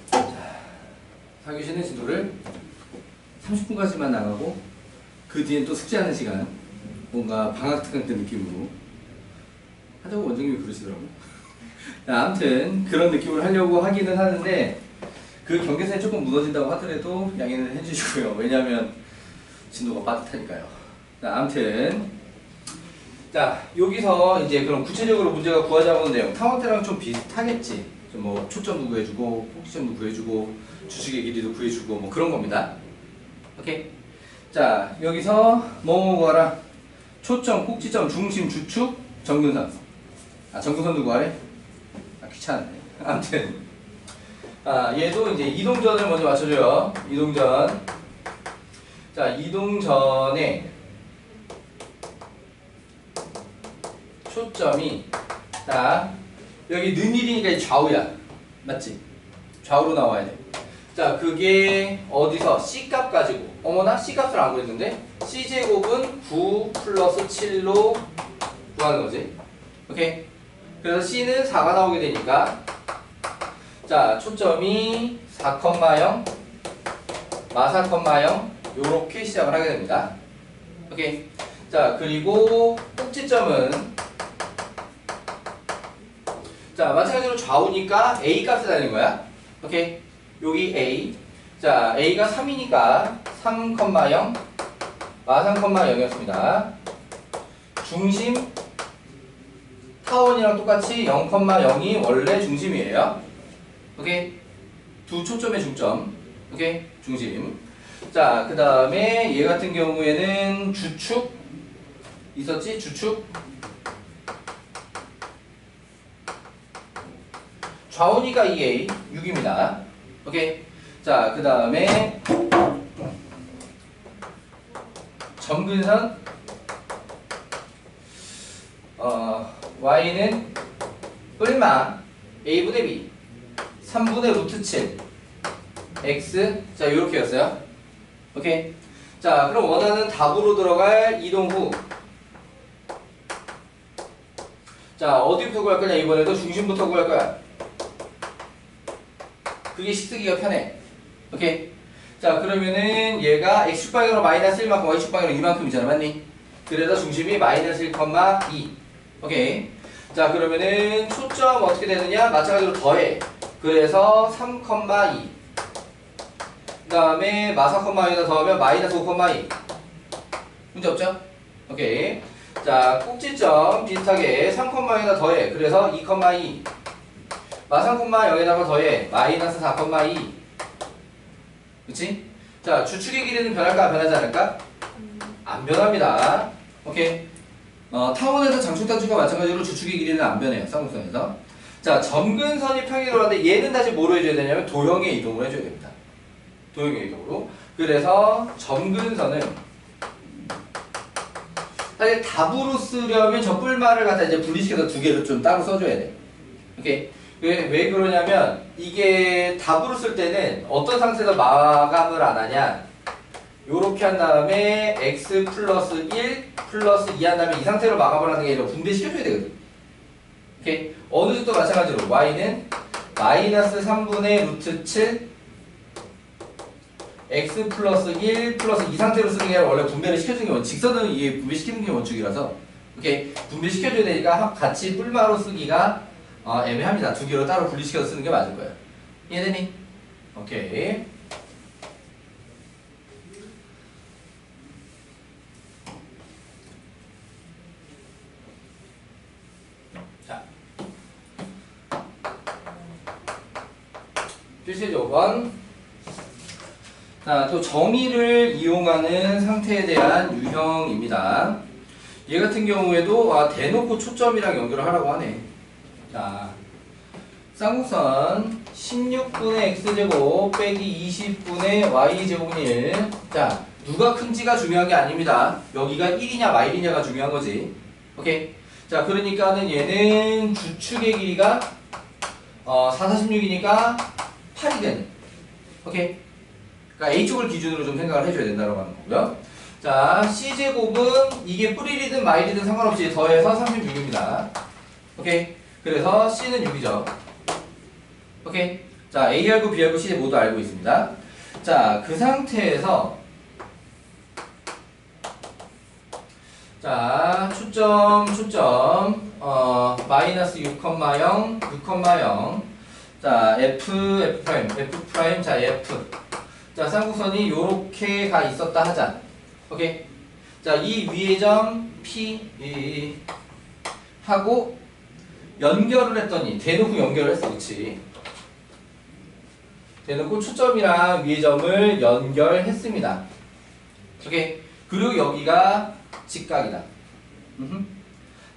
자, 4교시는 진도를 30분까지만 나가고 그 뒤엔 또 숙제하는 시간, 뭔가 방학특강 때 느낌으로 하자고 원장님이 그러시더라고요. 아무튼 그런 느낌으로 하려고 하기는 하는데 그 경계선이 조금 무너진다고 하더라도 양해는 해주시고요. 왜냐하면 진도가 빠듯하니까요. 아무튼 자, 여기서 이제 그럼 구체적으로 문제가 구하자고 하는 내용, 타원 때랑 좀 비슷하겠지. 좀 뭐 초점도 구해주고 꼭지점도 구해주고 주식의 길이도 구해주고 뭐 그런 겁니다. 오케이. 자, 여기서 뭐 구하라? 초점, 꼭지점, 중심, 주축, 정근선. 아, 정근선도 구하래? 아, 귀찮네. 아무튼 얘도 이제 이동전을 먼저 맞춰줘요. 이동전. 자, 이동전에 초점이 딱 여기 는일이니까 좌우야. 맞지? 좌우로 나와야 돼. 자, 그게 어디서 C값 가지고, 어머나 C값을 안 구했는데 C제곱은 9 플러스 7로 구하는 거지. 오케이? 그래서 C는 4가 나오게 되니까 자, 초점이 4,0 마4,0 요렇게 시작을 하게 됩니다. 오케이? 자, 그리고 꼭지점은 자, 마찬가지로 좌우니까 A 값을 달린 거야. 오케이? 여기 A. 자, A가 3이니까 3,0 마3,0이었습니다. 중심 타원이랑 똑같이 0,0이 원래 중심이에요. 오케이? 두 초점의 중점. 오케이? 중심. 자, 그 다음에 얘 같은 경우에는 주축 있었지? 주축. 좌우니까 2A 6입니다. 오케이? 자, 그 다음에 점근선 Y는 뿔마 A분의 B 3분의 루트 7 X. 자, 요렇게 였어요. 오케이? 자, 그럼 원하는 답으로 들어갈 이동 후. 자, 어디부터 구할 거냐? 이번에도 중심부터 구할 거야. 그게 식쓰기가 편해. 오케이? 자, 그러면은 얘가 x축방향으로 마이너스 1만큼 y축방향으로 이만큼이잖아. 맞니? 그래서 중심이 마이너스 1,2. 오케이? 자, 그러면은 초점 어떻게 되느냐? 마찬가지로 더해. 그래서 3,2. 그 다음에 마4,2다 더하면 마이너스 5,2. 문제 없죠? 오케이. 자, 꼭지점 비슷하게 3,2다 더해. 그래서 2,2. 마3,0에다가 더해. 마이너스 4,2. 그치? 자, 주축의 길이는 변할까? 변하지 않을까? 안 변합니다. 오케이. 타원에서 장축 단축과 마찬가지로 주축의 길이는 안 변해요. 쌍곡선에서. 자, 점근선이 평행이로는데 얘는 다시 뭐로 해줘야 되냐면 도형의 이동을 해줘야 됩니다. 도형의 이동으로. 그래서 점근선을 사실 답으로 쓰려면 저 뿔마를 갖다 이제 분리시켜서 두 개를 좀 따로 써줘야 돼. 오케이. 왜 그러냐면 이게 답으로 쓸 때는 어떤 상태에서 마감을 안 하냐, 요렇게 한 다음에 x 플러스 1 플러스 2 한 다음에 이 상태로 마감을 하는 게 아니라 분배시켜줘야 되거든. 오케이? 어느 정도 마찬가지로 y는 마이너스 3분의 루트 7 x 플러스 1 플러스 2 상태로 쓰는 게 아니라 원래 분배를 시켜주는 게 원칙. 직선은 이게 분배시키는 게 원칙이라서 오케이? 분배시켜줘야 되니까 같이 뿔마로 쓰기가 애매합니다. 두 개로 따로 분리시켜서 쓰는 게 맞을 거예요. 이해되니? 오케이. 자, 필수제 5번. 자, 또 정의를 이용하는 상태에 대한 유형입니다. 얘 같은 경우에도 대놓고 초점이랑 연결을 하라고 하네. 자, 쌍곡선 16분의 x제곱 빼기 20분의 y제곱은 1. 자, 누가 큰지가 중요한 게 아닙니다. 여기가 1이냐 마일이냐가 중요한 거지. 오케이? 자, 그러니까는 얘는 주축의 길이가 4, 46이니까 8이 되는. 오케이? 그러니까 A쪽을 기준으로 좀 생각을 해줘야 된다고 하는 거고요. 자, C제곱은 이게 뿔이든 마일이든 상관없이 더해서 36입니다. 오케이. 그래서 C는 6이죠. 오케이. 자, A 알고 B 알고 C 모두 알고 있습니다. 자, 그 상태에서 자, 마이너스 6,0, 6,0. 자, F 프라임, 자, F. 자, 쌍곡선이 요렇게 가 있었다 하자. 오케이. 자, 이 위의 점 P 하고 연결을 했더니 대놓고 연결을 했어. 그치? 대놓고 초점이랑 위의 점을 연결했습니다. 오케이. 그리고 여기가 직각이다.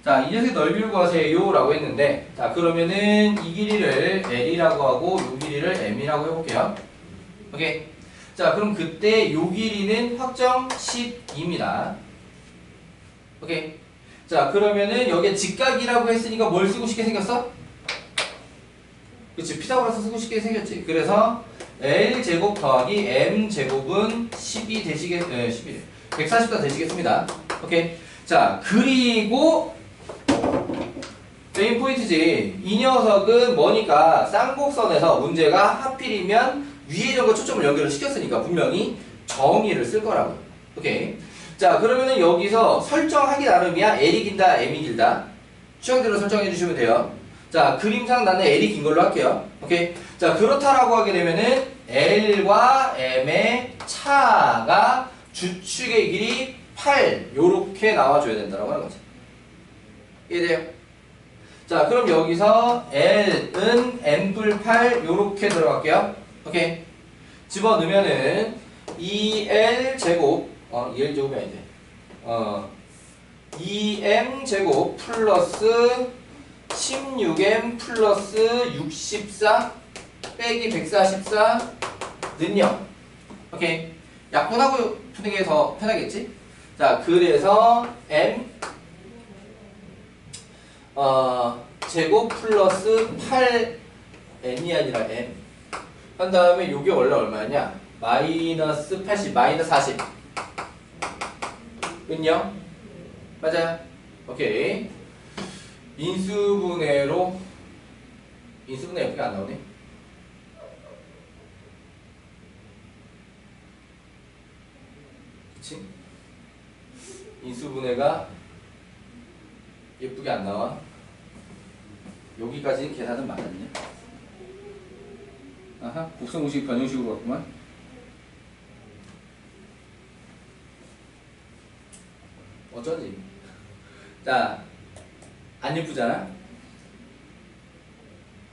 자, 이 녀석의 넓이를 구하세요 라고 했는데, 자, 그러면은 이 길이를 L이라고 하고 요 길이를 M이라고 해볼게요. 오케이. 자, 그럼 그때 요 길이는 확정 10입니다. 오케이. 자, 그러면은 여기에 직각이라고 했으니까 뭘 쓰고 싶게 생겼어? 그치, 피타고라스 쓰고 싶게 생겼지. 그래서 L제곱 더하기 M제곱은 12 되시겠, 12래. 140도 되시겠습니다. 오케이. 자, 그리고 메인 포인트지. 이 녀석은 뭐니까 쌍곡선에서 문제가 하필이면 위의 점과 초점을 연결을 시켰으니까 분명히 정의를 쓸 거라고. 오케이. 자, 그러면은 여기서 설정하기 나름이야. L이 길다, M이 길다. 취향대로 설정해 주시면 돼요. 자, 그림상 나는 L이 긴 걸로 할게요. 오케이. 자, 그렇다라고 하게 되면은 L과 M의 차가 주축의 길이 8 요렇게 나와줘야 된다라고 하는 거지. 이해돼요? 자, 그럼 여기서 L은 N뿔 8 요렇게 들어갈게요. 오케이. 집어넣으면은 2L 제곱 2L 제곱이 아닌데 2M 제곱 플러스 16M 플러스 64 빼기 144는 0. 오케이. 약분하고 푸는 게 더 편하겠지? 자, 그래서 M 제곱 플러스 8N이 아니라 M 한 다음에 요게 원래 얼마냐? 마이너스 80, 마이너스 40 은요? 맞아요? 오케이. 인수분해로 인수분해 예쁘게 안 나오네. 그치? 인수분해가 예쁘게 안 나와. 여기까지 계산은 맞았냐? 아하, 곡선공식 변형식으로 왔구만. 어쩌지? 자, 안 예쁘잖아?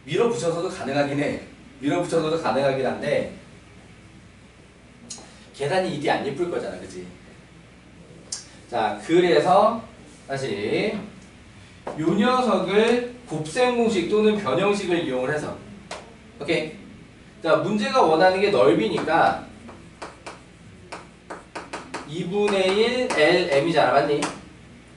밀어붙여서도 가능하긴 해. 밀어붙여서도 가능하긴 한데 계산이 이리 안 예쁠 거잖아, 그치? 자, 그래서 다시 요 녀석을 곱셈공식 또는 변형식을 이용을 해서 오케이. 자, 문제가 원하는 게 넓이니까 2분의 1 LM이잖아, 맞니?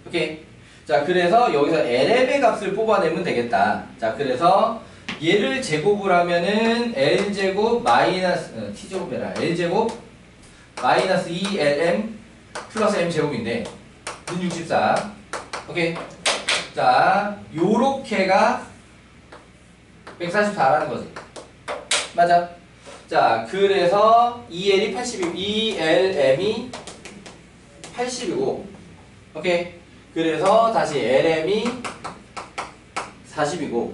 오케이. 자, 그래서 여기서 LM의 값을 뽑아내면 되겠다. 자, 그래서 얘를 제곱을 하면은 L제곱 마이너스 T제곱이라 L제곱 마이너스 2LM 플러스 M제곱인데 는 64. 오케이. 자, 요렇게가 144라는 거지. 맞아. 자, 그래서 2L이 80이고 2LM이 80이고 오케이. 그래서 다시 LM이 40이고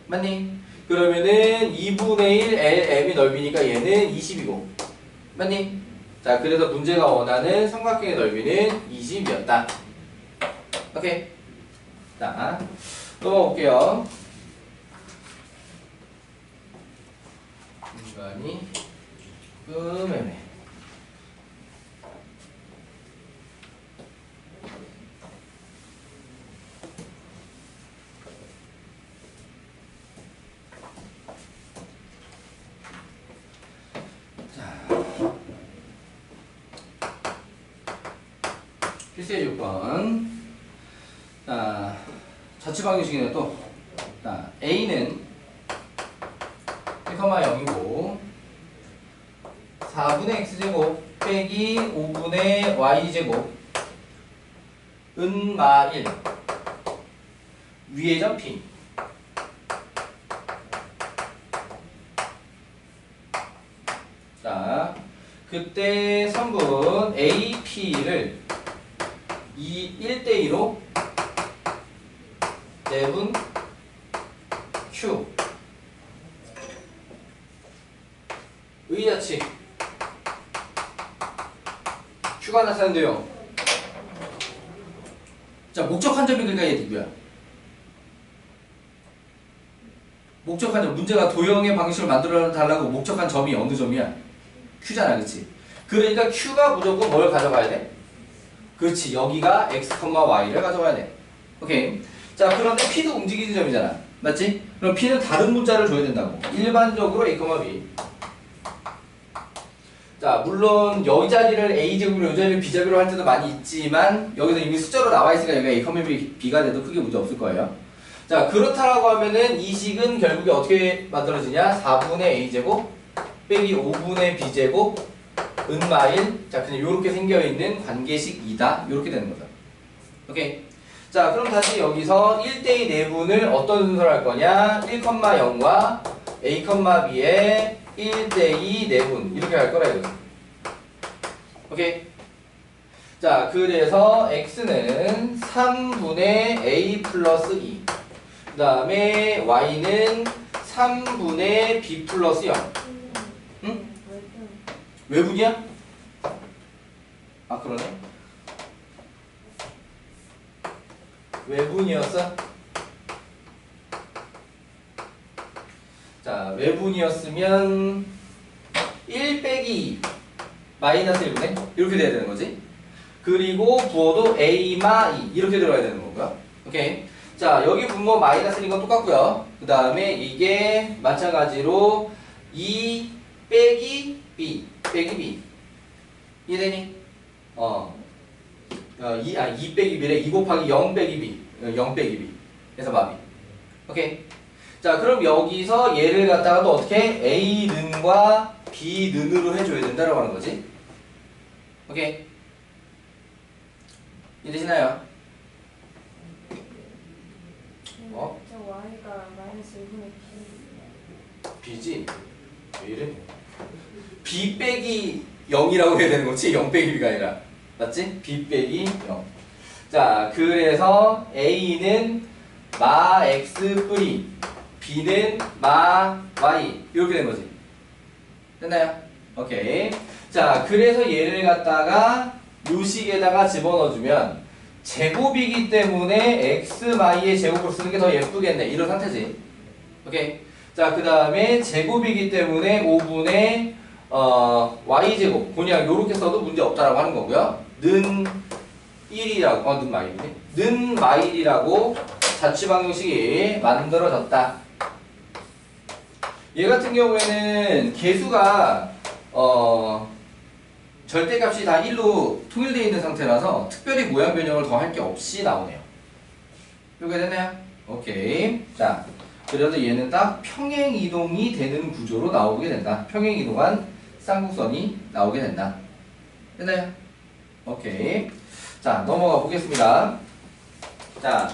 맞니? 그러면은 2분의 1 LM이 넓이니까 얘는 20이고 맞니? 자, 그래서 문제가 원하는 삼각형의 넓이는 20이었다. 오케이. 자, 넘어볼게요. 인간이 끔애매. 필수의 조건. 자, 자취방정식이네 또. 자, A는 1,0이고 4분의 X제곱 빼기 5분의 Y제곱 은마 1 위의 점 P. 자, 그때 성분 AP를 1대2로 내분 Q 의자치 Q가 나타난대요. 자, 목적한 점이 그러니까 얘 누구야? 목적한 점, 문제가 도형의 방식을 만들어 달라고 목적한 점이 어느 점이야? Q잖아, 그치? 그러니까 Q가 무조건 뭘 가져가야 돼? 그렇지, 여기가 X, Y를 가져가야 돼. 오케이. 자, 그런데 P도 움직이는 점이잖아. 맞지? 그럼 P는 다른 문자를 줘야 된다고. 일반적으로 A, B. 자, 물론 이 자리를 A제곱으로 이 자리를 B제곱으로 할 때도 많이 있지만 여기서 이미 숫자로 나와 있으니까 여기가 A, B가 돼도 크게 문제 없을 거예요. 자, 그렇다라고 하면은 이 식은 결국에 어떻게 만들어지냐? 4분의 A제곱 빼기 5분의 B제곱 은마일. 자, 그냥 요렇게 생겨있는 관계식이다. 요렇게 되는 거죠. 오케이. 자, 그럼 다시 여기서 1대2 내분을 어떤 순서로 할 거냐? 1,0과 A, B의 1대2 내분 이렇게 할 거라 이거죠. 오케이. 자, 그래서 X는 3분의 A 플러스 2. 그 다음에 Y는 3분의 B 플러스 0. 응? 외분이야? 아, 그러네. 외분이었어? 자, 외분이었으면 1 빼기 2 마이너스 1분의 이렇게 돼야 되는 거지. 그리고 부호도 A마 2 이렇게 들어가야 되는 거고요. 오케이. 자, 여기 분모 마이너스인 건 똑같고요. 그 다음에 이게 마찬가지로 2 빼기 B 빼기 B 이해되니? 2 빼기 B래 2 곱하기 0 빼기 B 0 빼기 B 그래서 마비. 오케이. 자, 그럼 여기서 얘를 갖다가 또 어떻게 A는과 B는으로 해줘야 된다라고 하는 거지. 오케이. 이해되시나요? 저 Y가 마이너스 1분의 B지? 왜 이래? B 빼기 0이라고 해야 되는 거지? 0 빼기 B가 아니라. 맞지? B 빼기 0. 자, 그래서 A는 마 X 뿌리 B는 마 Y 이렇게 된 거지. 됐나요? 오케이. 자, 그래서 얘를 갖다가 요식에다가 집어넣어주면 제곱이기 때문에 X, Y의 제곱을 쓰는 게 더 예쁘겠네. 이런 상태지. 오케이. 자, 그 다음에 제곱이기 때문에 5분의 Y제곱. 그냥 요렇게 써도 문제 없다라고 하는 거고요. 는 1이라고, 는 마일이네. 는 마일이라고 자취방정식이 만들어졌다. 얘 같은 경우에는 개수가 절대값이 다 1로 통일되어 있는 상태라서 특별히 모양 변형을 더 할 게 없이 나오네요. 이렇게 되나요? 오케이. 자, 그래서 얘는 딱 평행 이동이 되는 구조로 나오게 된다. 평행 이동한 쌍곡선이 나오게 된다. 됐나요? 오케이. 자, 넘어가 보겠습니다. 자,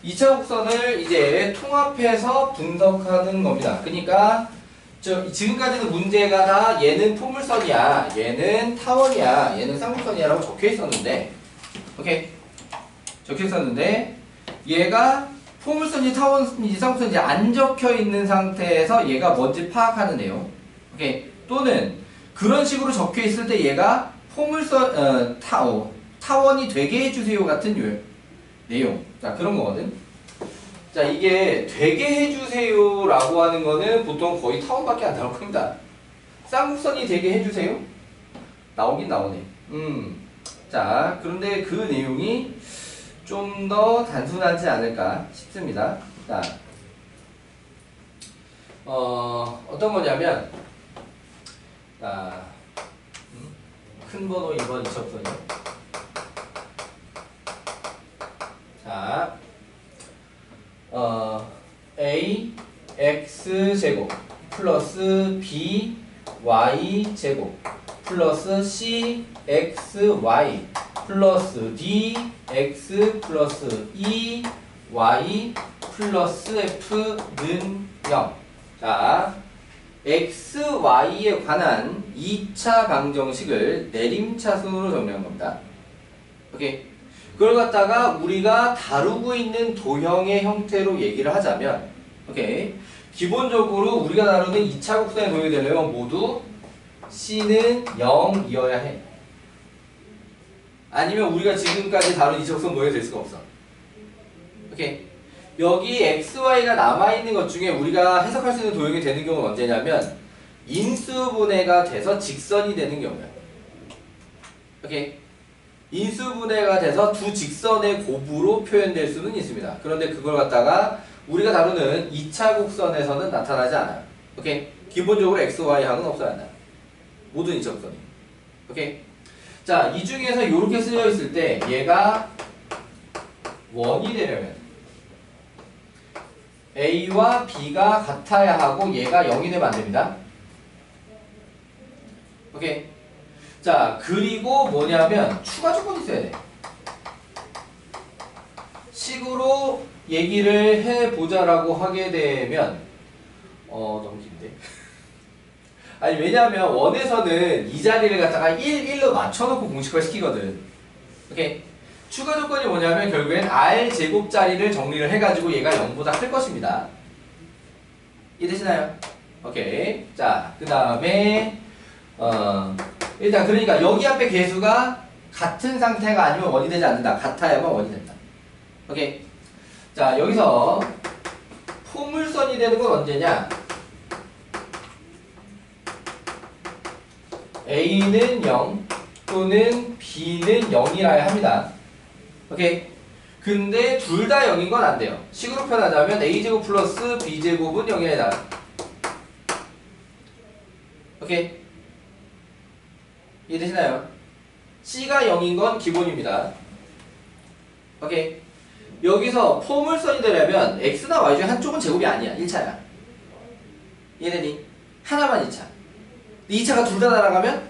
2차 곡선을 이제 통합해서 분석하는 겁니다. 그러니까 지금까지는 문제가 다 얘는 포물선이야, 얘는 타원이야, 얘는 쌍곡선이야 라고 적혀 있었는데, 오케이, 적혀 있었는데 얘가 포물선이 타원이 쌍곡선인지 안 적혀 있는 상태에서 얘가 뭔지 파악하는 내용. 오케이. 또는 그런 식으로 적혀 있을 때 얘가 포물선 타원이 되게 해주세요 같은 내용. 자, 그런 거거든. 자, 이게 되게 해주세요 라고 하는 거는 보통 거의 타원밖에 안 나올 겁니다. 쌍곡선이 되게 해주세요? 나오긴 나오네. 자, 그런데 그 내용이 좀 더 단순하지 않을까 싶습니다. 자, 어떤 거냐면, 자, 큰 번호 2번 2첩선이요. 자, A X제곱 플러스 B Y제곱 플러스 C X Y 플러스 D X 플러스 E y 플러스 f는 0. 자, x, y에 관한 2차 방정식을 내림차순으로 정리한 겁니다. 오케이. 그걸 갖다가 우리가 다루고 있는 도형의 형태로 얘기를 하자면, 오케이. 기본적으로 우리가 다루는 2차 곡선의 도형이 되려면 모두 c는 0이어야 해. 아니면 우리가 지금까지 다룬 2차 곡선 도형이 될 수가 없어. 오케이. 여기 xy가 남아있는 것 중에 우리가 해석할 수 있는 도형이 되는 경우는 언제냐면 인수분해가 돼서 직선이 되는 경우야. 오케이. 인수분해가 돼서 두 직선의 곱으로 표현될 수는 있습니다. 그런데 그걸 갖다가 우리가 다루는 2차 곡선에서는 나타나지 않아요. 오케이. 기본적으로 x, y 항은 없어야 한다. 모든 2차 곡선이. 오케이. 자, 이 중에서 이렇게 쓰여 있을 때 얘가 원이 되려면 A와 B가 같아야 하고 얘가 0이 되면 안 됩니다. 오케이. 자, 그리고 뭐냐면 추가 조건이 있어야 돼. 식으로 얘기를 해보자라고 하게 되면 너무 긴데. 아니 왜냐하면 원에서는 이 자리를 갖다가 1로 맞춰놓고 공식화 시키거든. 오케이. 추가 조건이 뭐냐면 결국엔 r제곱자리를 정리를 해가지고 얘가 0보다 클 것입니다. 이해되시나요? 오케이. 자, 그 다음에 일단 그러니까 여기 앞에 개수가 같은 상태가 아니면 원이 되지 않는다. 같아야만 원이 된다. 오케이. 자, 여기서 포물선이 되는 건 언제냐? A는 0 또는 B는 0이라야 합니다. 오케이. 근데 둘 다 0인 건 안 돼요. 식으로 표현하자면 A제곱 플러스 B제곱은 0이다. 오케이. 이해되시나요? C가 0인 건 기본입니다. 오케이. 여기서 포물선이 되려면 X나 Y 중에 한쪽은 제곱이 아니야. 1차야. 이해되니? 하나만 2차. 2차가 둘 다 날아가면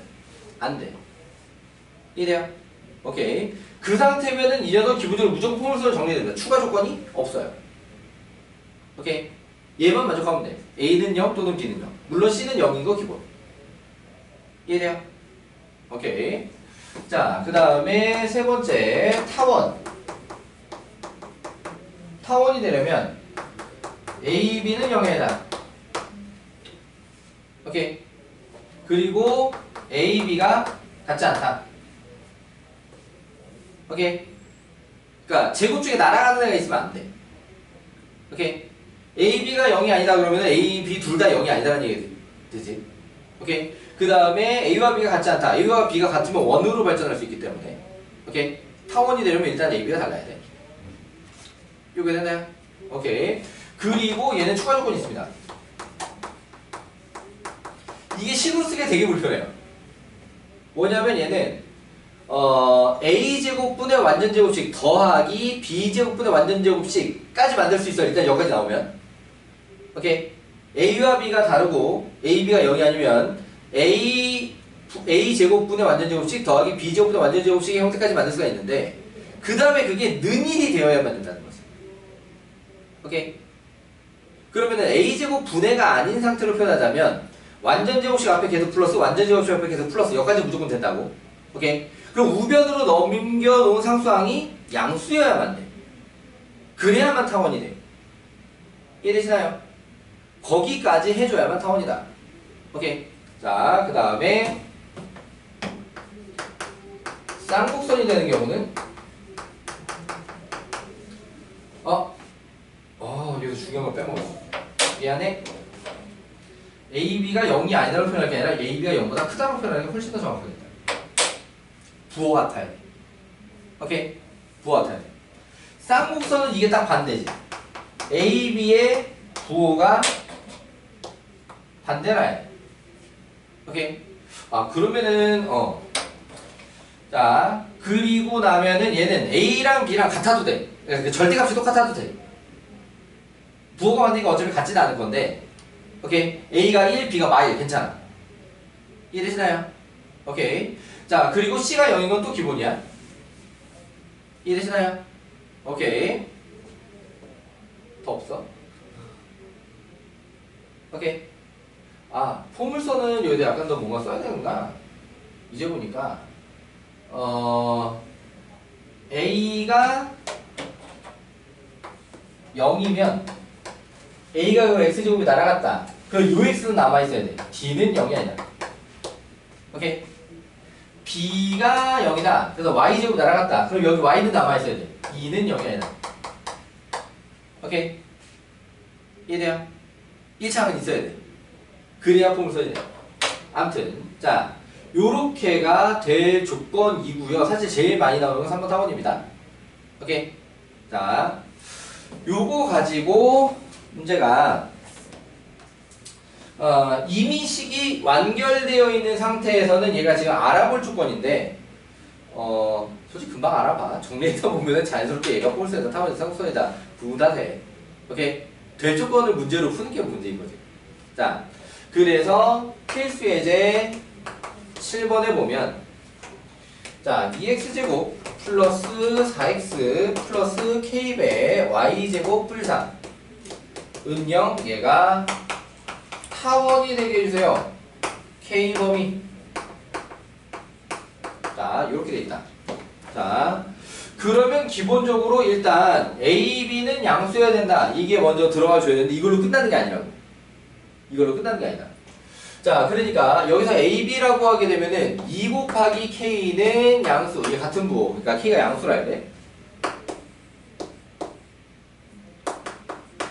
안 돼. 이해돼요? 오케이. 그 상태면은 이 녀석 기본적으로 무조건 포물선을 정리됩니다. 추가 조건이 없어요. 오케이. 얘만 만족하면 돼. A는 0 또는 B는 0. 물론 C는 0인 거 기본. 이해돼요? 오케이. 자, 그 다음에 세 번째 타원. 타원이 되려면 A, B는 0에 해당. 오케이. 그리고 A, B가 같지 않다. 오케이. 그러니까 제곱 중에 날아가는 애가 있으면 안 돼. 오케이. A, B가 0이 아니다 그러면 A, B 둘 다 0이 아니다라는 얘기 되지. 오케이. 그 다음에 A와 B가 같지 않다. A와 B가 같으면 원으로 발전할 수 있기 때문에. 오케이. 타원이 되려면 일단 A, B가 달라야 돼. 이게 되나요? 오케이. 그리고 얘는 추가 조건이 있습니다. 이게 식으로 쓰기가 되게 불편해요. 뭐냐면 얘는 A제곱분의 완전제곱식 더하기 B제곱분의 완전제곱식까지 만들 수 있어. 일단 여기까지 나오면. 오케이. A와 B가 다르고 A, B가 0이 아니면 A제곱분의 완전제곱식 더하기 B제곱분의 완전제곱식의 형태까지 만들 수가 있는데 그 다음에 그게 는일이 되어야만 된다는 거지. 오케이. 그러면은 A제곱 분해가 아닌 상태로 표현하자면 완전제곱식 앞에 계속 플러스 완전제곱식 앞에 계속 플러스 여기까지 무조건 된다고. 오케이. 그럼 우변으로 넘겨놓은 상수항이 양수여야만 돼. 그래야만 타원이 돼. 이해되시나요? 거기까지 해줘야만 타원이다. 오케이. 자, 그 다음에 쌍곡선이 되는 경우는 여기서 중요한 걸 빼먹었어. 미안해. AB가 0이 아니다로 표현할 게 아니라 AB가 0보다 크다로 표현하는 게 훨씬 더 정확하겠다. 부호 같아야 돼. 오케이? 부호 같아야 돼. 쌍곡선은 이게 딱 반대지. AB의 부호가 반대라 해. 오케이? 그러면은 자, 그리고 나면은 얘는 A랑 B랑 같아도 돼. 그러니까 절대값이 똑같아도 돼. 부호가 반대니까 어차피 같지는 않을 건데. 오케이? A가 1, B가 마일 괜찮아. 이해되시나요? 오케이. 자, 그리고 C가 0인 건 또 기본이야. 이해되시나요? 오케이. 더 없어? 오케이. 아, 포물선은 여기다 약간 더 뭔가 써야 되는구나. 이제 보니까 A가 0이면 A가 그 X제곱이 날아갔다. 그럼 UX는 남아있어야 돼. D는 0이 아니야. 오케이. B가 0이다. 그래서 Y제곱 날아갔다. 그럼 여기 Y는 남아있어야 돼. E는 0이 아니다. 오케이. 이해돼요? 1창은 있어야 돼. 그래야 포물선이 돼. 아무튼 자, 요렇게가 될 조건이고요. 사실 제일 많이 나오는 건 3번 타원입니다. 오케이. 자, 요거 가지고 문제가 이미 식이 완결되어 있는 상태에서는 얘가 지금 알아볼 조건인데 솔직히 금방 알아봐. 정리해서 보면은 자연스럽게 얘가 폴스에다 타원에서 상수선에다 부다 돼. 오케이. 될 조건을 문제로 푸는 게 문제인 거지. 자, 그래서 필수 예제 7번에 보면 자, 2x제곱 플러스 4x 플러스 k배 y제곱 불3 은영 얘가 타원이 되게 해주세요. k범위. 자, 이렇게 돼 있다. 자, 그러면 기본적으로 일단 a, b는 양수여야 된다. 이게 먼저 들어가 줘야 되는데 이걸로 끝나는 게 아니라고. 이걸로 끝나는 게 아니다. 자, 그러니까 여기서 a, b라고 하게 되면은 2 곱하기 k는 양수. 이게 같은 부호. 그러니까 k가 양수라 해야 돼.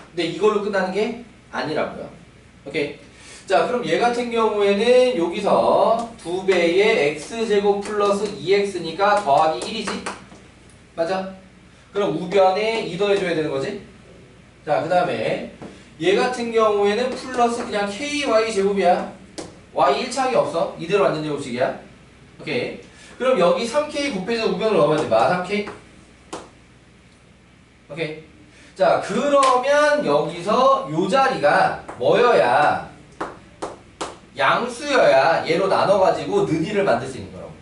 근데 이걸로 끝나는 게 아니라고요. 오케이. 자, 그럼 얘 같은 경우에는 여기서 2배의 x제곱 플러스 2x니까 더하기 1이지? 맞아? 그럼 우변에 2 더해줘야 되는 거지? 자, 그 다음에 얘 같은 경우에는 플러스 그냥 ky 제곱이야. y 1창이 없어. 이대로 완전 제곱식이야. 오케이. 그럼 여기 3k 곱해서 우변으로 넣으면 돼. 마 3k. 오케이. 자, 그러면 여기서 요 자리가 뭐여야 양수여야 얘로 나눠가지고 는이를 만들 수 있는 거라고.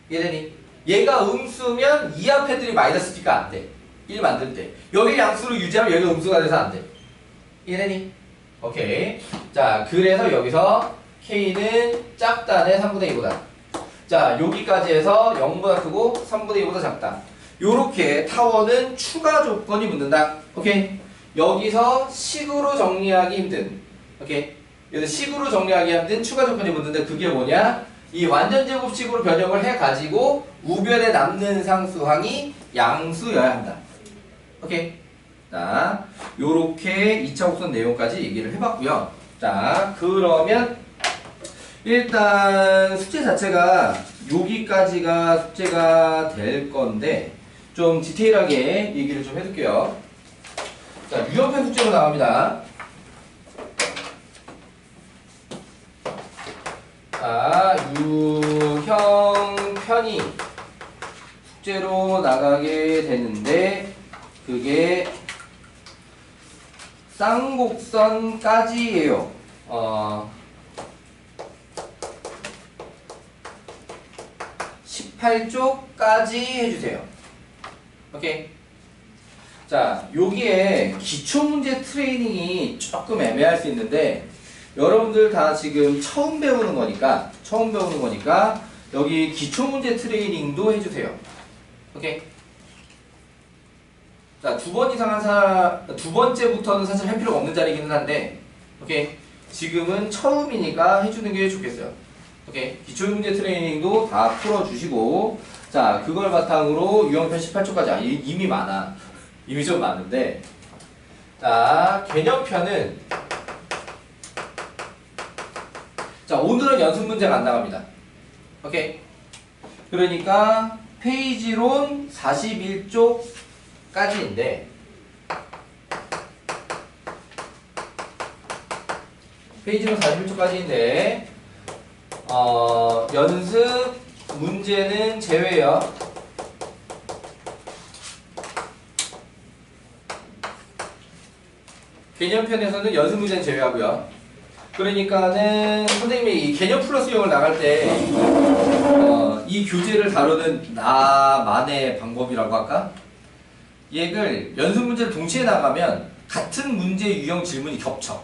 이해되니? 얘가 음수면 이 앞 애들이 마이너스니까 안 돼. 1 만들 때. 여기 양수로 유지하면 여기가 음수가 돼서 안 돼. 이해되니? 오케이. 자, 그래서 여기서 K는 작다네 3분의 2보다. 자, 여기까지 해서 0보다 크고 3분의 2보다 작다. 요렇게 타원은 추가 조건이 붙는다. 오케이. 여기서 식으로 정리하기 힘든. 오케이. 여기서 식으로 정리하기 힘든 추가 조건이 붙는데 그게 뭐냐? 이 완전 제곱식으로 변형을 해가지고 우변에 남는 상수항이 양수여야 한다. 오케이. 자, 요렇게 2차 곡선 내용까지 얘기를 해봤고요. 자, 그러면 일단 숙제 자체가 여기까지가 숙제가 될 건데 좀 디테일하게 얘기를 좀 해둘게요. 자, 유형편 숙제로 나갑니다. 자, 유형편이 숙제로 나가게 되는데 그게 쌍곡선까지예요. 18쪽까지 해주세요. 오케이. 자, 여기에 기초문제 트레이닝이 조금 애매할 수 있는데 여러분들 다 지금 처음 배우는 거니까 여기 기초문제 트레이닝도 해주세요. 오케이. 자, 두 번째부터는 사실 할 필요가 없는 자리이기는 한데, 오케이. 지금은 처음이니까 해주는 게 좋겠어요. 오케이. 기초문제 트레이닝도 다 풀어주시고, 자, 그걸 바탕으로 유형편 18초까지, 이미 많아. 이미 좀 많은데, 자, 개념편은, 자, 오늘은 연습 문제가 안 나갑니다. 오케이. 그러니까, 페이지론 41쪽, 까지인데 페이지로 41초까지인데 연습 문제는 제외요. 개념편에서는 연습 문제는 제외하고요. 그러니까는 선생님이 이 개념 플러스 유형을 나갈 때 이 교재를 다루는 나만의 방법이라고 할까? 얘를 연습 문제를 동시에 나가면 같은 문제 유형 질문이 겹쳐.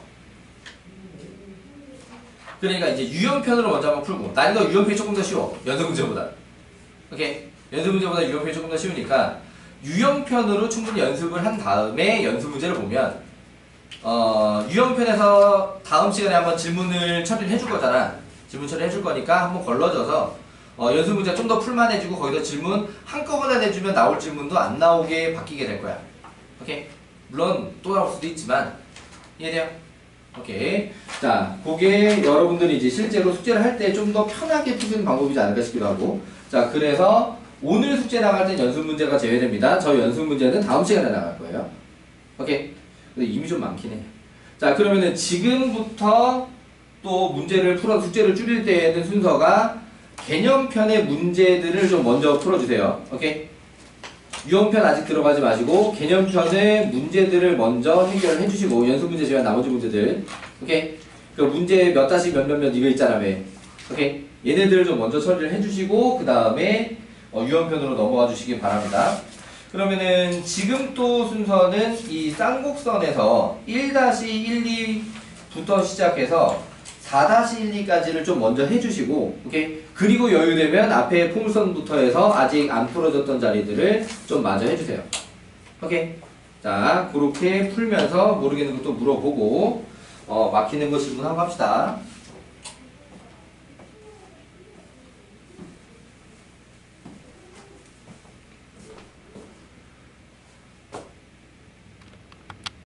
그러니까 이제 유형편으로 먼저 한번 풀고 난이도 유형편이 조금 더 쉬워. 연습 문제보다. 오케이? 연습 문제보다 유형편이 조금 더 쉬우니까 유형편으로 충분히 연습을 한 다음에 연습 문제를 보면 유형편에서 다음 시간에 한번 질문을 처리를 해줄 거잖아. 질문 처리해 줄 거니까 한번 걸러져서 연습 문제 좀 더 풀만해지고 거기서 질문 한꺼번에 내주면 나올 질문도 안 나오게 바뀌게 될 거야. 오케이? 물론 또 나올 수도 있지만 이해돼요? 오케이. 자, 그게 여러분들이 이제 실제로 숙제를 할 때 좀 더 편하게 푸는 방법이지 않을까 싶기도 하고. 자, 그래서 오늘 숙제 나갈 땐 연습 문제가 제외됩니다. 저 연습 문제는 다음 시간에 나갈 거예요. 오케이. 근데 이미 좀 많긴 해. 자, 그러면은 지금부터 또 문제를 풀어 숙제를 줄일 때에는 순서가 개념편의 문제들을 좀 먼저 풀어주세요. 오케이. 유형편 아직 들어가지 마시고 개념편의 문제들을 먼저 해결해 주시고 연습 문제 제외한 나머지 문제들. 오케이. 그 문제 몇 다시 몇몇몇 이거 있잖아 왜. 오케이. 얘네들을 좀 먼저 처리를 해 주시고 그 다음에 유형편으로 넘어가 주시기 바랍니다. 그러면은 지금 또 순서는 이 쌍곡선에서 1-12부터 시작해서 4-12까지를 좀 먼저 해주시고, 오케이? 그리고 여유되면 앞에 포물선부터 해서 아직 안 풀어졌던 자리들을 좀 마저 해주세요. 오케이? 자, 그렇게 풀면서 모르겠는 것도 물어보고, 막히는 거 질문하고 합시다.